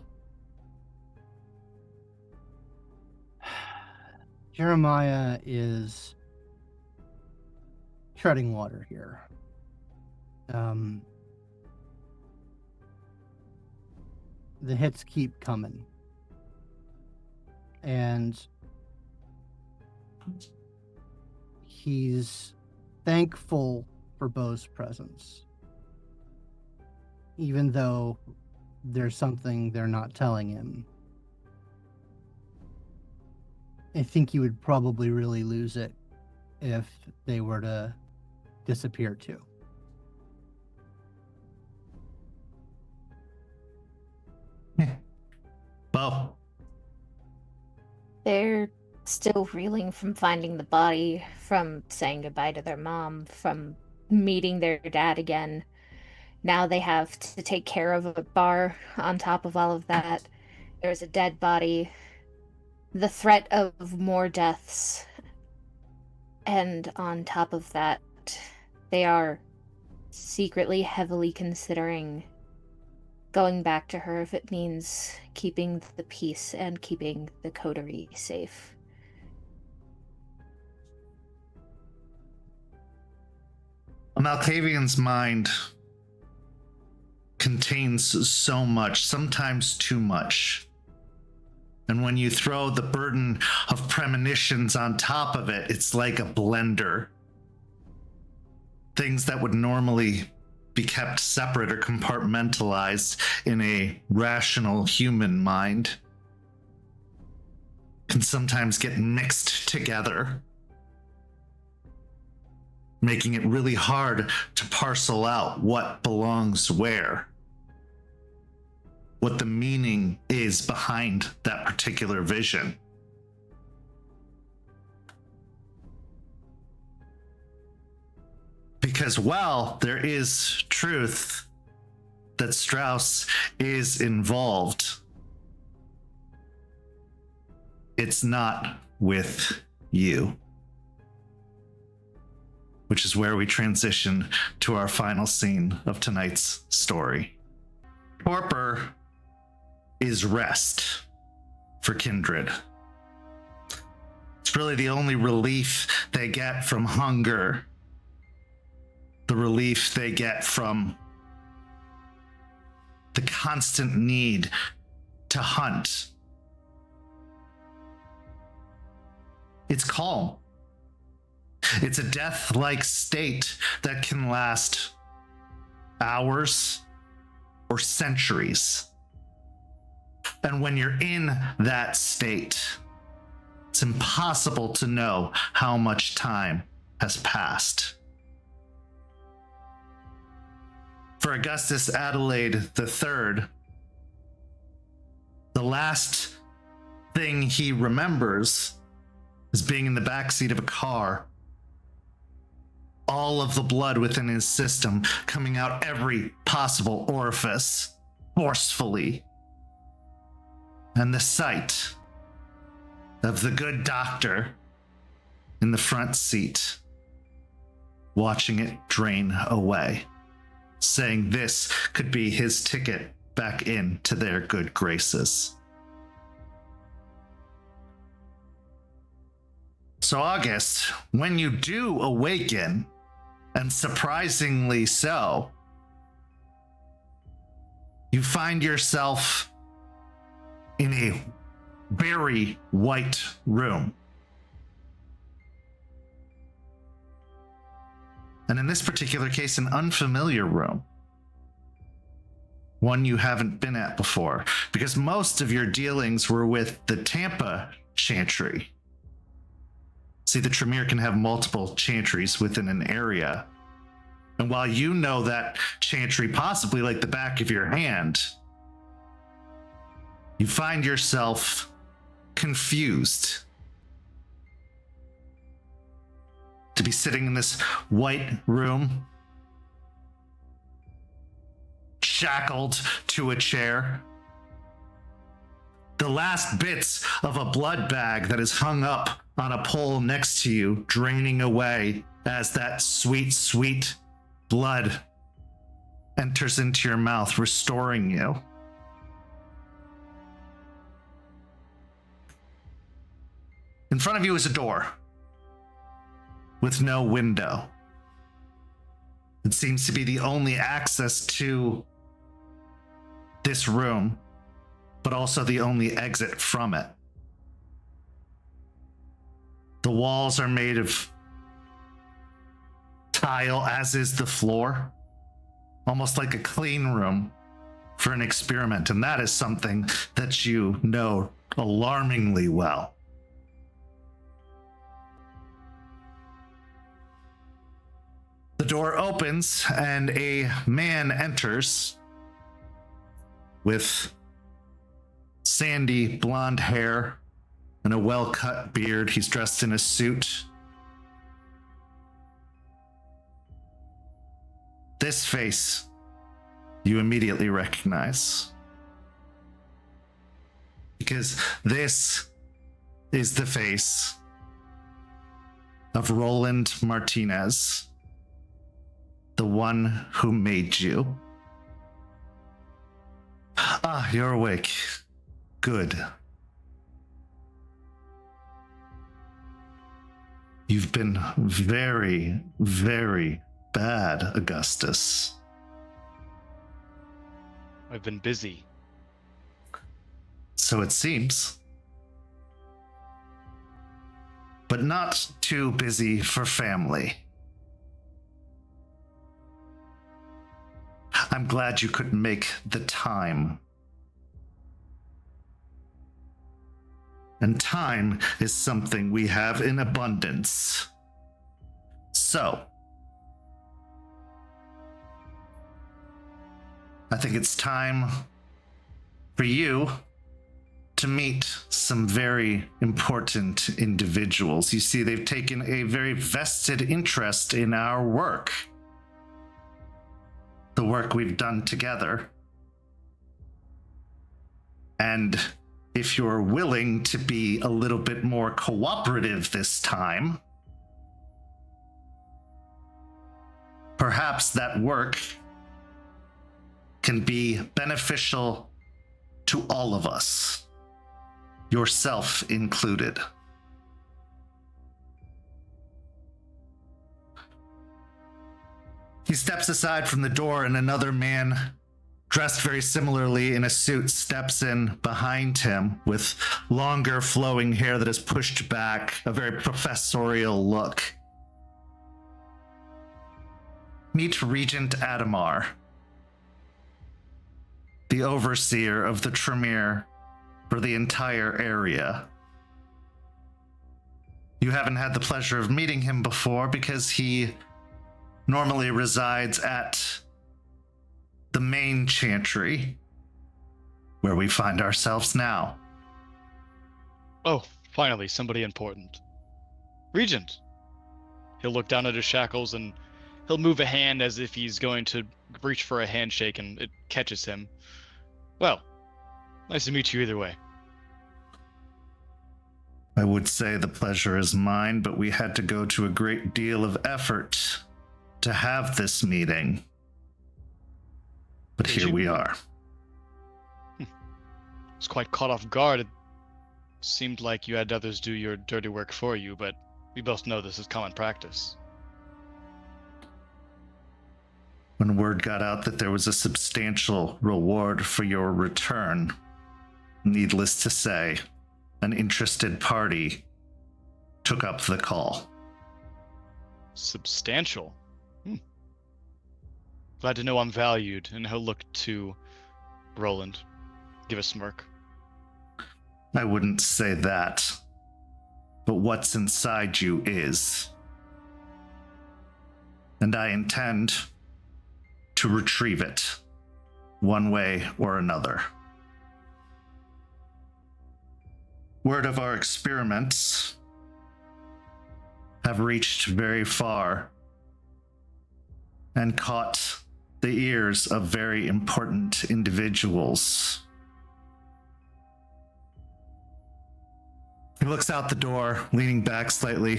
Jeremiah is treading water here. The hits keep coming. And he's thankful for Beau's presence, even though there's something they're not telling him. I think he would probably really lose it if they were to disappear too. Beau. They're still reeling from finding the body, from saying goodbye to their mom, from meeting their dad again. Now they have to take care of a bar on top of all of that. There's a dead body, the threat of more deaths, and on top of that, they are secretly heavily considering going back to her if it means keeping the peace and keeping the coterie safe. A Malkavian's mind contains so much, sometimes too much. And when you throw the burden of premonitions on top of it, it's like a blender. Things that would normally be kept separate or compartmentalized in a rational human mind can sometimes get mixed together, making it really hard to parcel out what belongs where, what the meaning is behind that particular vision. Because while there is truth that Strauss is involved, it's not with you. Which is where we transition to our final scene of tonight's story. Torpor is rest for Kindred. It's really the only relief they get from hunger, the relief they get from the constant need to hunt. It's calm. It's a death-like state that can last hours or centuries. And when you're in that state, it's impossible to know how much time has passed. For Augustus Adelaide III, the last thing he remembers is being in the backseat of a car, all of the blood within his system coming out every possible orifice forcefully, and the sight of the good doctor in the front seat watching it drain away, saying this could be his ticket back into their good graces. So August, when you do awaken, and surprisingly so, you find yourself in a very white room. And in this particular case, an unfamiliar room. One you haven't been at before, because most of your dealings were with the Tampa Chantry. See, the Tremere can have multiple chantries within an area. And while you know that chantry possibly like the back of your hand, you find yourself confused to be sitting in this white room, shackled to a chair. The last bits of a blood bag that is hung up on a pole next to you, draining away as that sweet, sweet blood enters into your mouth, restoring you. In front of you is a door with no window. It seems to be the only access to this room, but also the only exit from it. The walls are made of tile, as is the floor, almost like a clean room for an experiment, and that is something that you know alarmingly well. The door opens and a man enters with sandy blonde hair and a well-cut beard. He's dressed in a suit. This face you immediately recognize, because this is the face of Roland Martinez, the one who made you. Ah, you're awake. Good. You've been very, very bad, Augustus. I've been busy. So it seems. But not too busy for family. I'm glad you could make the time. And time is something we have in abundance. So, I think it's time for you to meet some very important individuals. You see, they've taken a very vested interest in our work. The work we've done together. And if you're willing to be a little bit more cooperative this time, perhaps that work can be beneficial to all of us, yourself included. He steps aside from the door, and another man dressed very similarly in a suit steps in behind him with longer flowing hair that is pushed back, a very professorial look. Meet Regent Adamar, the overseer of the Tremere for the entire area. You haven't had the pleasure of meeting him before because he normally resides at the main chantry, where we find ourselves now. Oh, finally, somebody important. Regent. He'll look down at his shackles and he'll move a hand as if he's going to reach for a handshake, and it catches him. Well, nice to meet you either way. I would say the pleasure is mine, but we had to go to a great deal of effort to have this meeting. But here we are. I was quite caught off guard. It seemed like you had others do your dirty work for you, but we both know this is common practice. When word got out that there was a substantial reward for your return, needless to say, an interested party took up the call. Substantial? Glad to know I'm valued, and he'll look to Roland. Give a smirk. I wouldn't say that, but what's inside you is. And I intend to retrieve it, one way or another. Word of our experiments have reached very far and caught the ears of very important individuals. He looks out the door, leaning back slightly.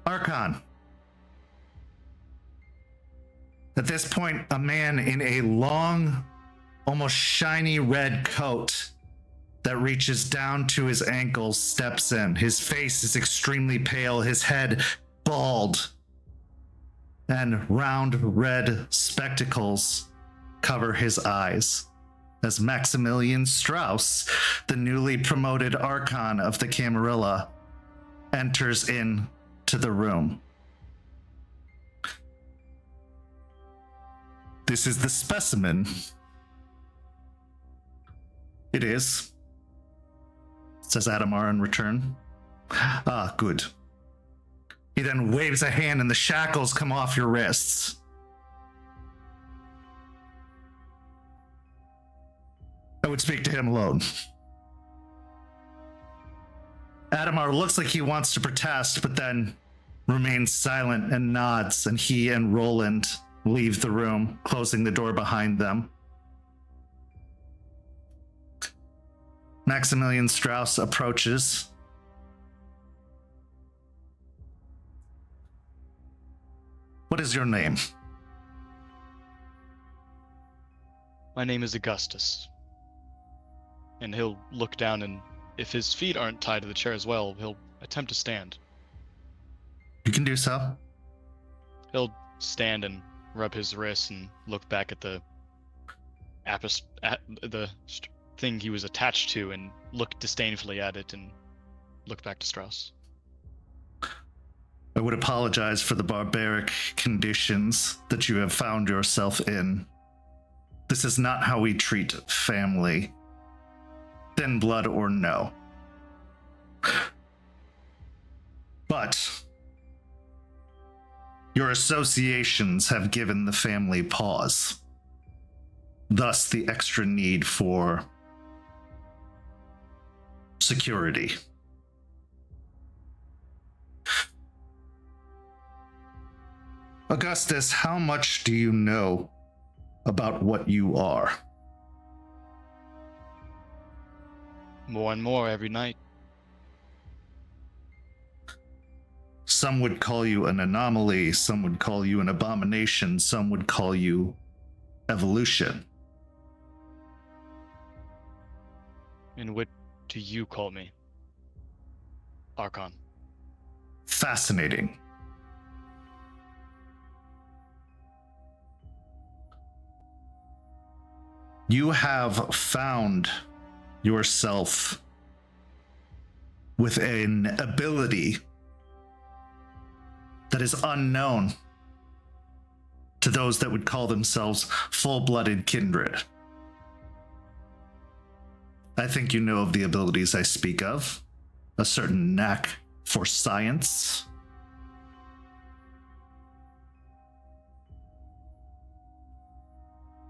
Archon. At this point, a man in a long, almost shiny red coat that reaches down to his ankles steps in. His face is extremely pale, his head bald, and round red spectacles cover his eyes as Maximilian Strauss, the newly promoted Archon of the Camarilla, enters into the room. This is the specimen. It is, says Adamar in return. Ah, good. He then waves a hand and the shackles come off your wrists. I would speak to him alone. Adamar looks like he wants to protest, but then remains silent and nods, and he and Roland leave the room, closing the door behind them. Maximilian Strauss approaches. What is your name? My name is Augustus. And he'll look down, and if his feet aren't tied to the chair as well, he'll attempt to stand. You can do so. He'll stand and rub his wrists and look back at the thing he was attached to and look disdainfully at it and look back to Strauss. I would apologize for the barbaric conditions that you have found yourself in. This is not how we treat family, thin blood or no. But your associations have given the family pause. Thus the extra need for security. Augustus, how much do you know about what you are? More and more every night. Some would call you an anomaly, some would call you an abomination, some would call you evolution. And what do you call me? Archon. Fascinating. You have found yourself with an ability that is unknown to those that would call themselves full-blooded kindred. I think you know of the abilities I speak of, a certain knack for science.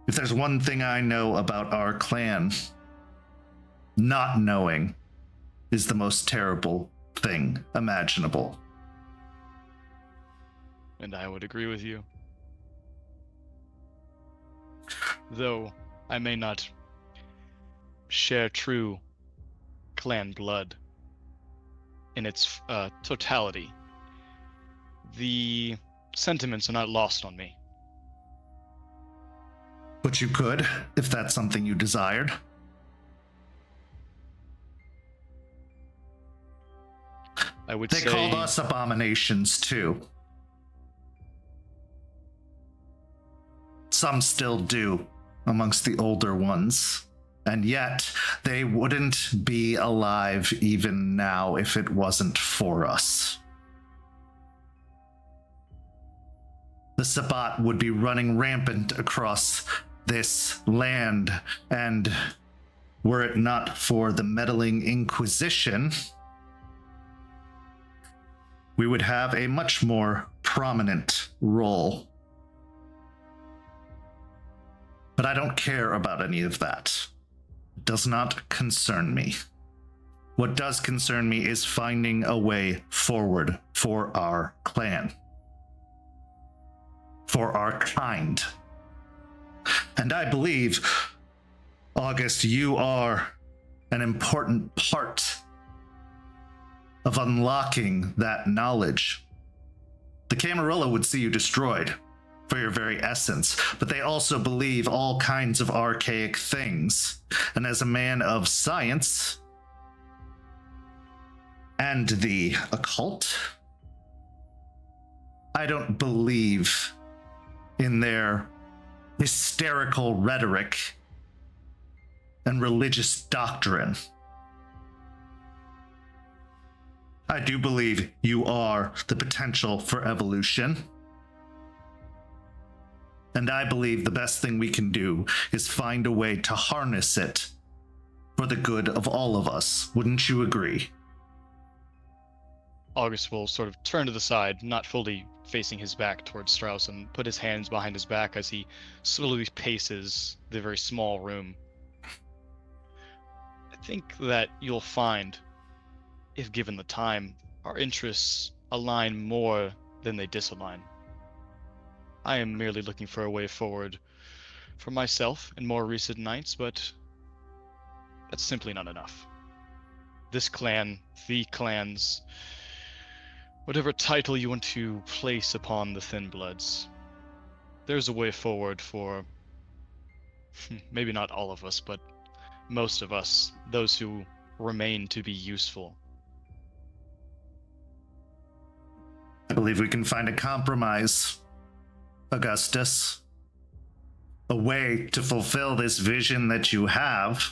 If there's one thing I know about our clan, not knowing is the most terrible thing imaginable. And I would agree with you. Though I may not share true clan blood in its totality, the sentiments are not lost on me. But you could, if that's something you desired. I would They say called us abominations too. Some still do amongst the older ones, and yet they wouldn't be alive even now if it wasn't for us. The Sabbat would be running rampant across this land, and were it not for the meddling Inquisition, we would have a much more prominent role. But I don't care about any of that. It does not concern me. What does concern me is finding a way forward for our clan, for our kind. And I believe, August, you are an important part of unlocking that knowledge. The Camarilla would see you destroyed for your very essence, but they also believe all kinds of archaic things. And as a man of science and the occult, I don't believe in their hysterical rhetoric and religious doctrine. I do believe you are the potential for evolution. And I believe the best thing we can do is find a way to harness it for the good of all of us. Wouldn't you agree? August will sort of turn to the side, not fully facing his back towards Strauss, and put his hands behind his back as he slowly paces the very small room. I think that you'll find if given the time, our interests align more than they disalign. I am merely looking for a way forward for myself in more recent nights, but that's simply not enough. This clan, the clans, whatever title you want to place upon the Thin Bloods, there's a way forward for maybe not all of us, but most of us, those who remain to be useful. I believe we can find a compromise, Augustus. A way to fulfill this vision that you have,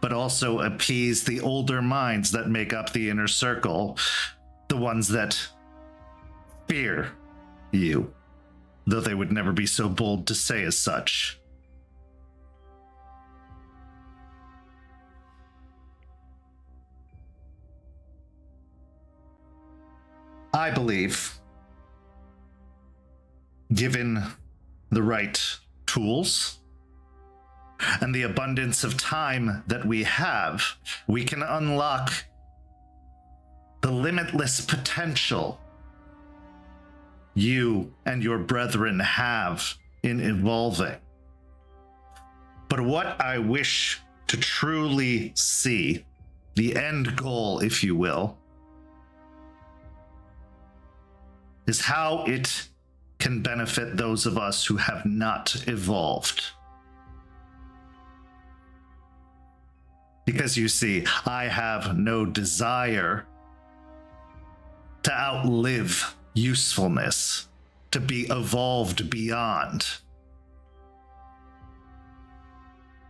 but also appease the older minds that make up the inner circle, the ones that fear you, though they would never be so bold to say as such. I believe, given the right tools and the abundance of time that we have, we can unlock the limitless potential you and your brethren have in evolving. But what I wish to truly see, the end goal, if you will, is how it can benefit those of us who have not evolved. Because you see, I have no desire to outlive usefulness, to be evolved beyond.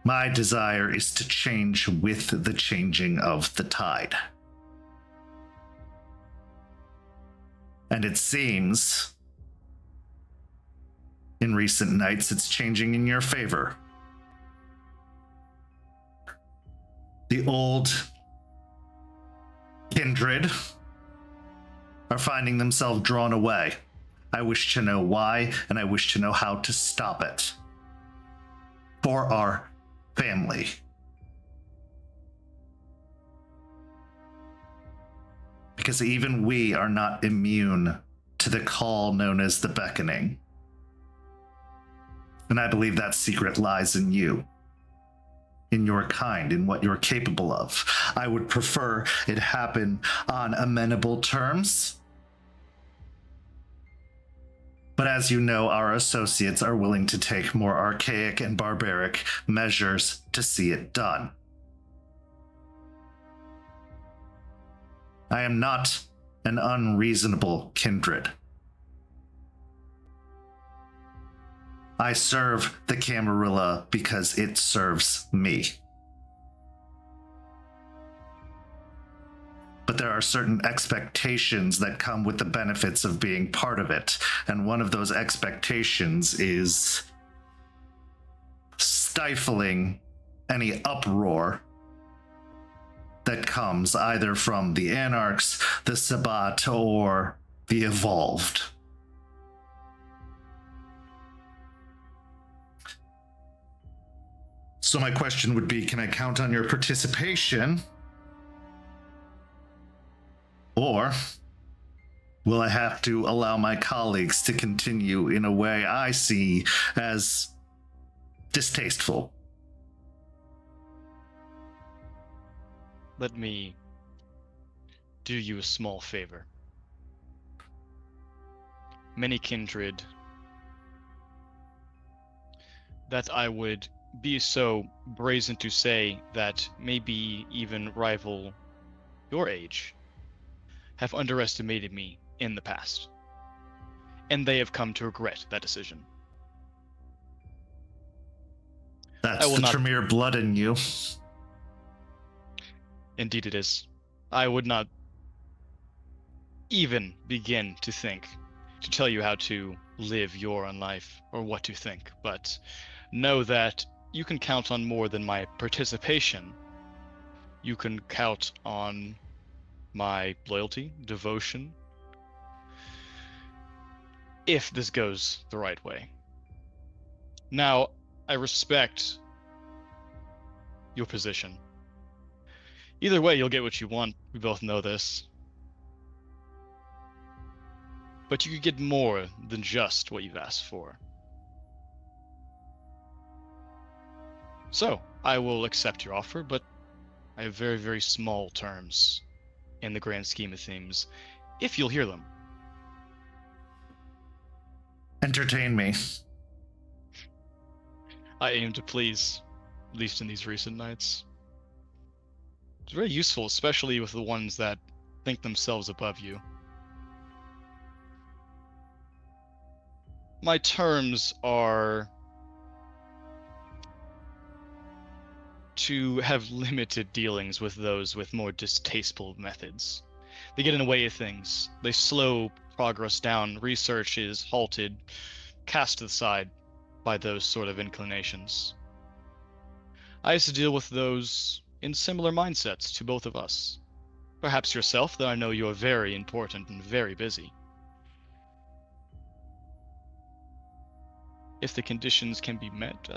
My desire is to change with the changing of the tide. And it seems, in recent nights, it's changing in your favor. The old kindred are finding themselves drawn away. I wish to know why, and I wish to know how to stop it. For our family. Because even we are not immune to the call known as the beckoning. And I believe that secret lies in you, in your kind, in what you're capable of. I would prefer it happen on amenable terms. But as you know, our associates are willing to take more archaic and barbaric measures to see it done. I am not an unreasonable kindred. I serve the Camarilla because it serves me. But there are certain expectations that come with the benefits of being part of it, and one of those expectations is stifling any uproar that comes either from the Anarchs, the Sabbat, or the Evolved. So my question would be, can I count on your participation? Or will I have to allow my colleagues to continue in a way I see as distasteful? Let me do you a small favor. Many kindred that I would be so brazen to say that maybe even rival your age have underestimated me in the past, and they have come to regret that decision. That's the Tremere blood in you. Indeed it is. I would not even begin to tell you how to live your own life or what to think, but know that you can count on more than my participation. You can count on my loyalty, devotion, if this goes the right way. Now, I respect your position. Either way, you'll get what you want. We both know this. But you could get more than just what you've asked for. So, I will accept your offer, but I have very, very small terms in the grand scheme of things, if you'll hear them. Entertain me. I aim to please, at least in these recent nights. It's very useful, especially with the ones that think themselves above you. My terms are to have limited dealings with those with more distasteful methods. They get in the way of things. They slow progress down. Research is halted, cast aside by those sort of inclinations. I used to deal with those in similar mindsets to both of us. Perhaps yourself, though I know you're very important and very busy. If the conditions can be met,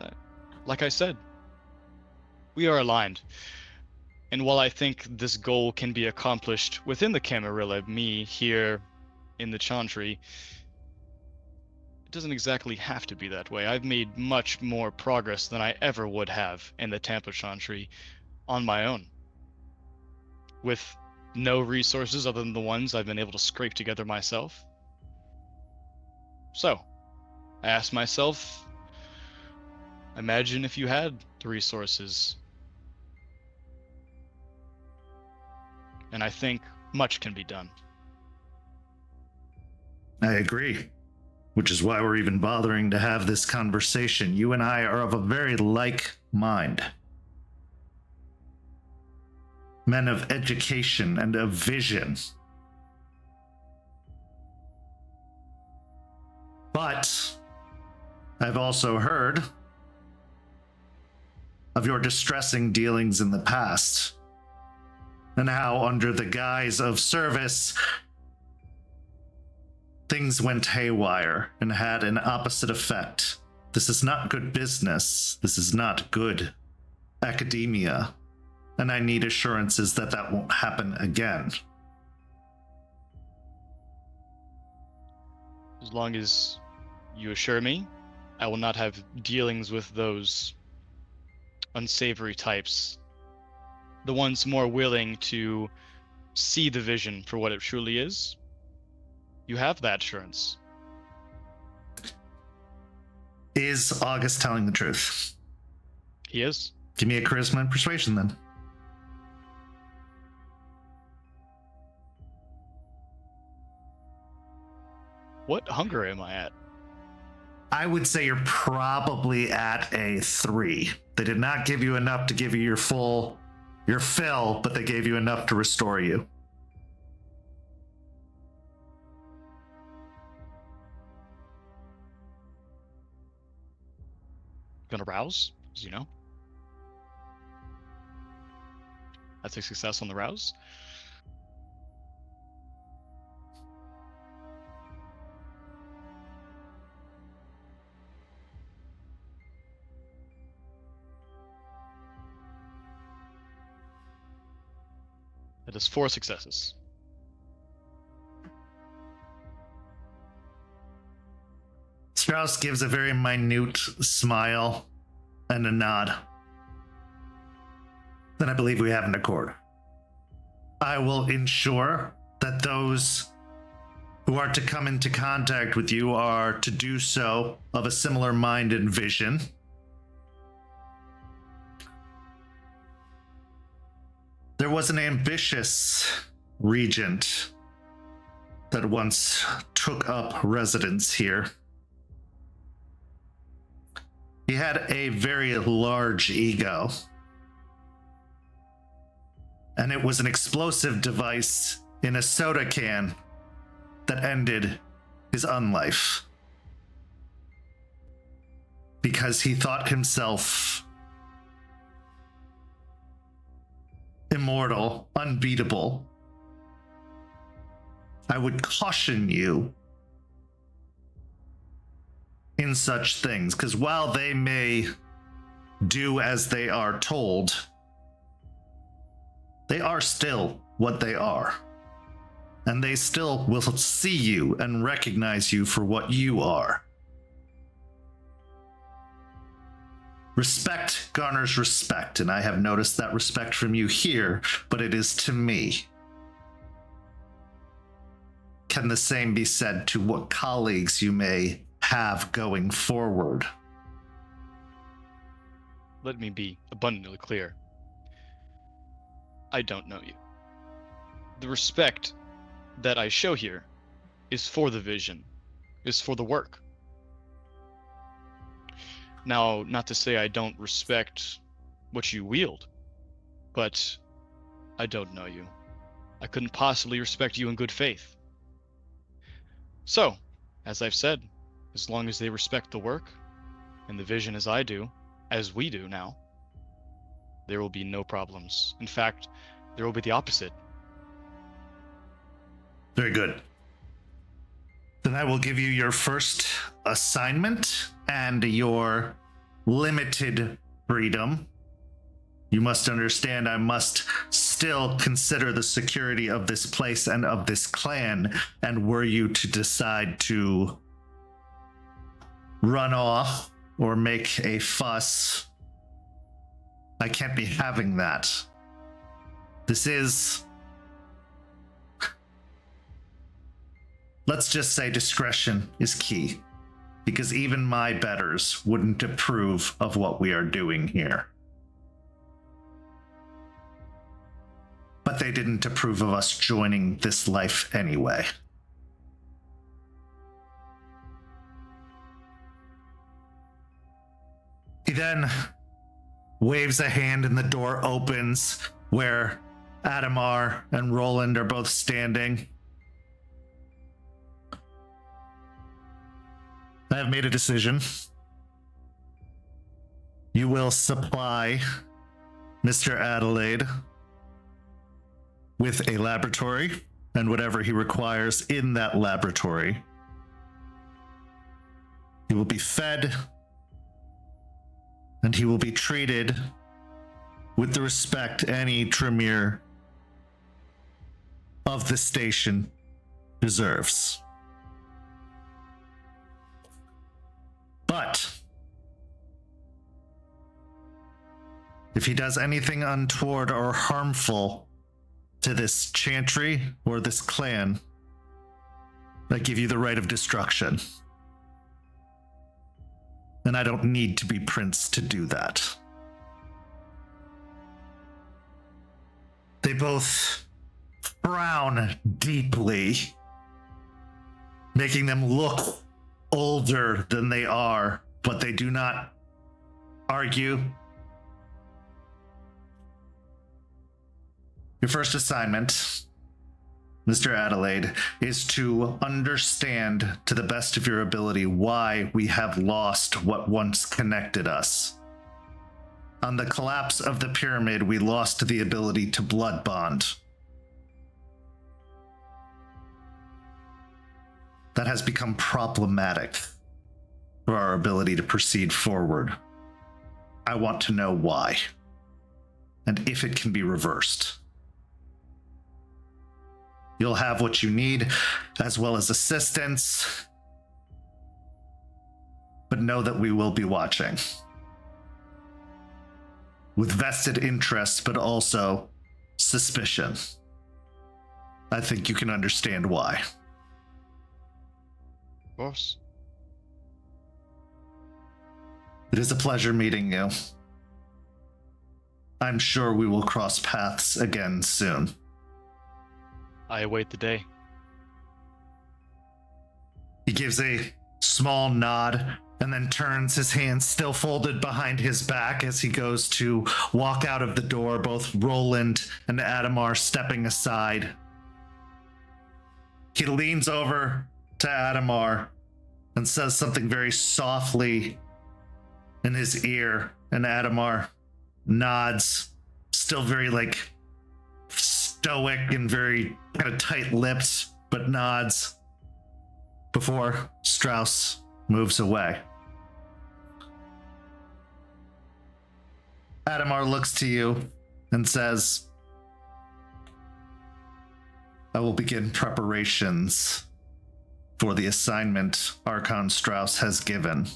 like I said, we are aligned. And while I think this goal can be accomplished within the Camarilla, me here in the Chantry, it doesn't exactly have to be that way. I've made much more progress than I ever would have in the Tampa Chantry on my own, with no resources other than the ones I've been able to scrape together myself. So, I asked myself, imagine if you had the resources. And I think much can be done. I agree, which is why we're even bothering to have this conversation. You and I are of a very like mind. Men of education and of vision. But I've also heard of your distressing dealings in the past, and how under the guise of service, things went haywire and had an opposite effect. This is not good business. This is not good academia. And I need assurances that that won't happen again. As long as you assure me, I will not have dealings with those unsavory types. The ones more willing to see the vision for what it truly is. You have that assurance. Is August telling the truth? He is. Give me a charisma and persuasion then. What hunger am I at? I would say you're probably at a 3. They did not give you enough to give you your fill, but they gave you enough to restore you. Gonna rouse, as you know. That's a success on the rouse. That is 4 successes. Strauss gives a very minute smile and a nod. Then I believe we have an accord. I will ensure that those who are to come into contact with you are to do so of a similar mind and vision. There was an ambitious regent that once took up residence here. He had a very large ego, and it was an explosive device in a soda can that ended his unlife. Because he thought himself immortal, unbeatable. I would caution you in such things, because while they may do as they are told, They are still what they are. And they still will see you and recognize you for what you are. Respect garners respect, and I have noticed that respect from you here, but it is to me. Can the same be said to what colleagues you may have going forward? Let me be abundantly clear. I don't know you. The respect that I show here is for the vision, is for the work. Now, not to say I don't respect what you wield, but I don't know you. I couldn't possibly respect you in good faith. So, as I've said, as long as they respect the work and the vision as I do, as we do now, there will be no problems. In fact, there will be the opposite. Very good. Then I will give you your first assignment and your limited freedom. You must understand I must still consider the security of this place and of this clan, and were you to decide to run off or make a fuss, I can't be having that. This is, let's just say discretion is key, because even my betters wouldn't approve of what we are doing here. But they didn't approve of us joining this life anyway. He then waves a hand and the door opens where Adamar and Roland are both standing. I have made a decision. You will supply Mr. Adelaide with a laboratory and whatever he requires in that laboratory. He will be fed and he will be treated with the respect any Tremere of the station deserves. But if he does anything untoward or harmful to this chantry or this clan, I give you the right of destruction. And I don't need to be Prince to do that. They both frown deeply, making them look older than they are, but they do not argue. Your first assignment, Mr. Adelaide, is to understand to the best of your ability why we have lost what once connected us. On the collapse of the pyramid, we lost the ability to blood bond. That has become problematic for our ability to proceed forward. I want to know why, and if it can be reversed. You'll have what you need, as well as assistance, but know that we will be watching. With vested interest, but also suspicion. I think you can understand why. Of course. It is a pleasure meeting you. I'm sure we will cross paths again soon. I await the day. He gives a small nod and then turns, his hands still folded behind his back as he goes to walk out of the door, both Roland and Adamar stepping aside. He leans over to Adamar and says something very softly in his ear, and Adamar nods, still very stoic and very kind of tight-lipped, but nods before Strauss moves away. Adamar looks to you and says, I will begin preparations for the assignment Archon Strauss has given.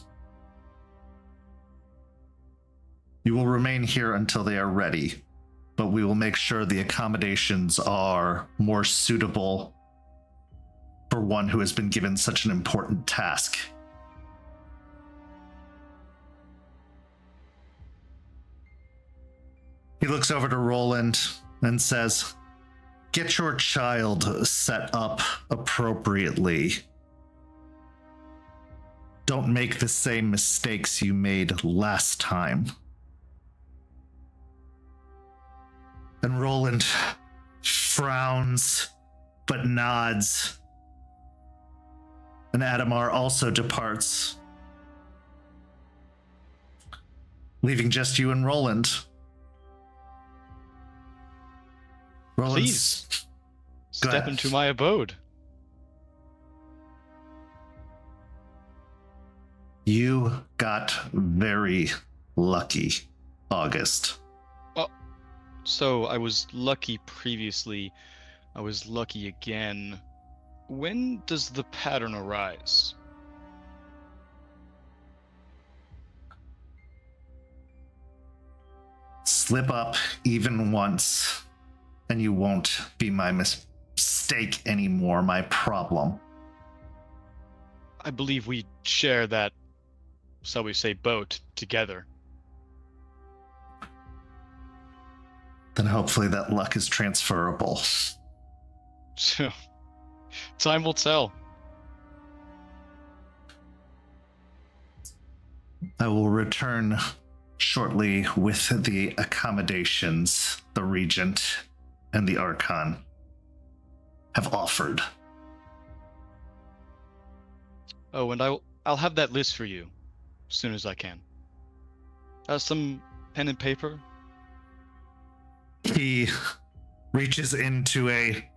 You will remain here until they are ready, but we will make sure the accommodations are more suitable for one who has been given such an important task. He looks over to Roland and says, "Get your child set up appropriately. Don't make the same mistakes you made last time." And Roland frowns, but nods. And Adamar also departs, leaving just you and Roland. Please, step into my abode. You got very lucky, August. So I was lucky previously. I was lucky again. When does the pattern arise? Slip up even once, and you won't be my mistake anymore, my problem. I believe we share that, shall we say, boat together. Then hopefully that luck is transferable. Time will tell. I will return shortly with the accommodations the Regent and the Archon have offered. Oh, and I'll have that list for you as soon as I can. Some pen and paper. He reaches into a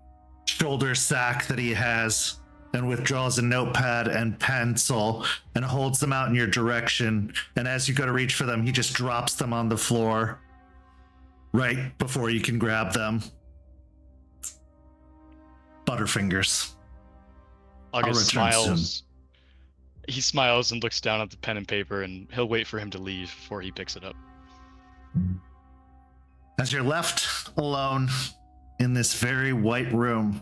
shoulder sack that he has and withdraws a notepad and pencil and holds them out in your direction. And as you go to reach for them, he just drops them on the floor right before you can grab them. Butterfingers. August smiles. Soon. He smiles and looks down at the pen and paper, and he'll wait for him to leave before he picks it up. As you're left alone in this very white room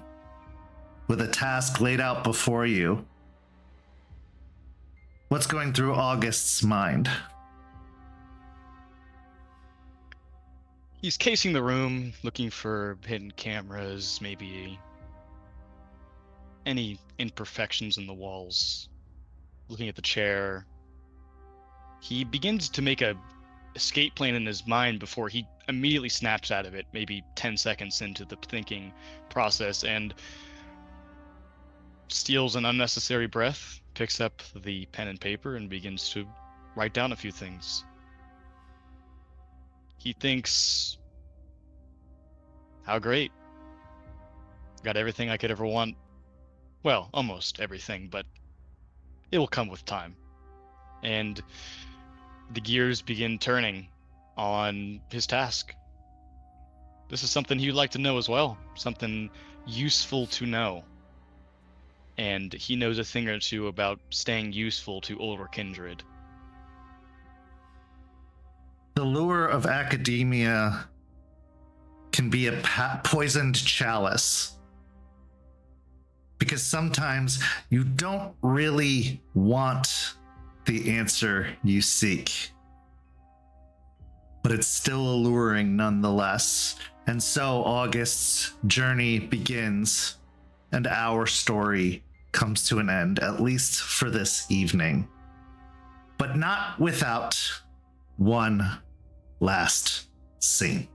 with a task laid out before you, what's going through August's mind? He's casing the room, looking for hidden cameras, maybe any imperfections in the walls, looking at the chair. He begins to make a escape plan in his mind before he immediately snaps out of it, maybe 10 seconds into the thinking process, and steals an unnecessary breath, picks up the pen and paper, and begins to write down a few things. He thinks, how great. Got everything I could ever want. Well, almost everything, but it will come with time. And the gears begin turning on his task. This is something he'd like to know as well, something useful to know. And he knows a thing or two about staying useful to older kindred. The lure of academia can be a poisoned chalice. Because sometimes you don't really want the answer you seek. But it's still alluring nonetheless. And so August's journey begins, and our story comes to an end, at least for this evening. But not without one last scene.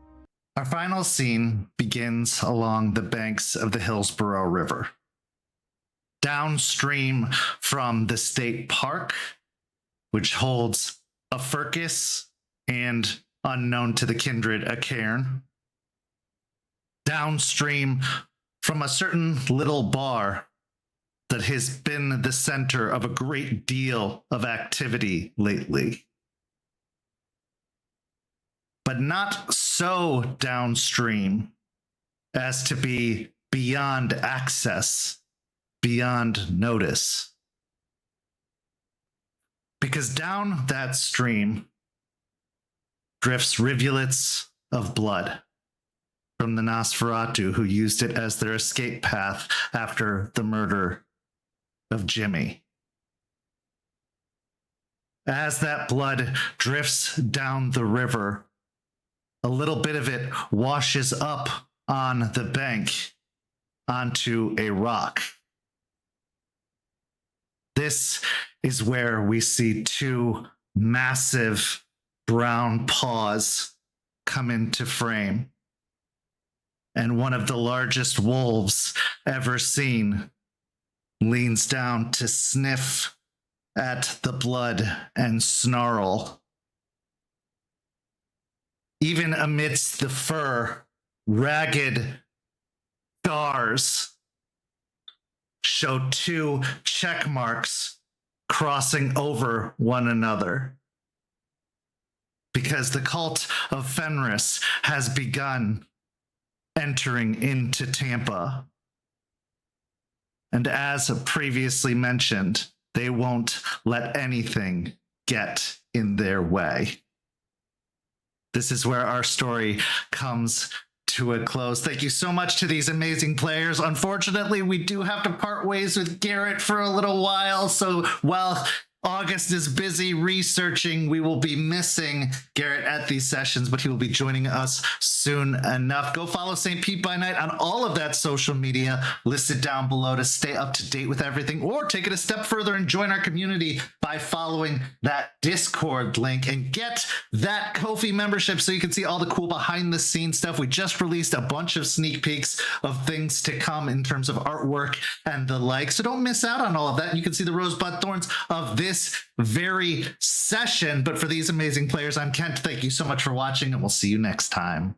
Our final scene begins along the banks of the Hillsborough River. Downstream from the state park, which holds a Firkus and, unknown to the kindred, a cairn. Downstream from a certain little bar that has been the center of a great deal of activity lately. But not so downstream as to be beyond access, beyond notice. Because down that stream drifts rivulets of blood from the Nosferatu who used it as their escape path after the murder of Jimmy. As that blood drifts down the river, a little bit of it washes up on the bank onto a rock. This is where we see two massive brown paws come into frame. And one of the largest wolves ever seen leans down to sniff at the blood and snarl. Even amidst the fur, ragged scars show two check marks crossing over one another. Because the cult of Fenris has begun entering into Tampa. And as previously mentioned, they won't let anything get in their way. This is where our story comes to a close. Thank you so much to these amazing players. Unfortunately, we do have to part ways with Garrett for a little while. So while August is busy researching, we will be missing Garrett at these sessions, but he will be joining us soon enough. Go follow St. Pete by Night on all of that social media listed down below to stay up to date with everything, or take it a step further and join our community by following that Discord link and get that Ko-fi membership so you can see all the cool behind the scenes stuff. We just released a bunch of sneak peeks of things to come in terms of artwork and the like, so don't miss out on all of that. You can see the rosebud thorns of this very session. But for these amazing players, I'm Kent. Thank you so much for watching, and we'll see you next time.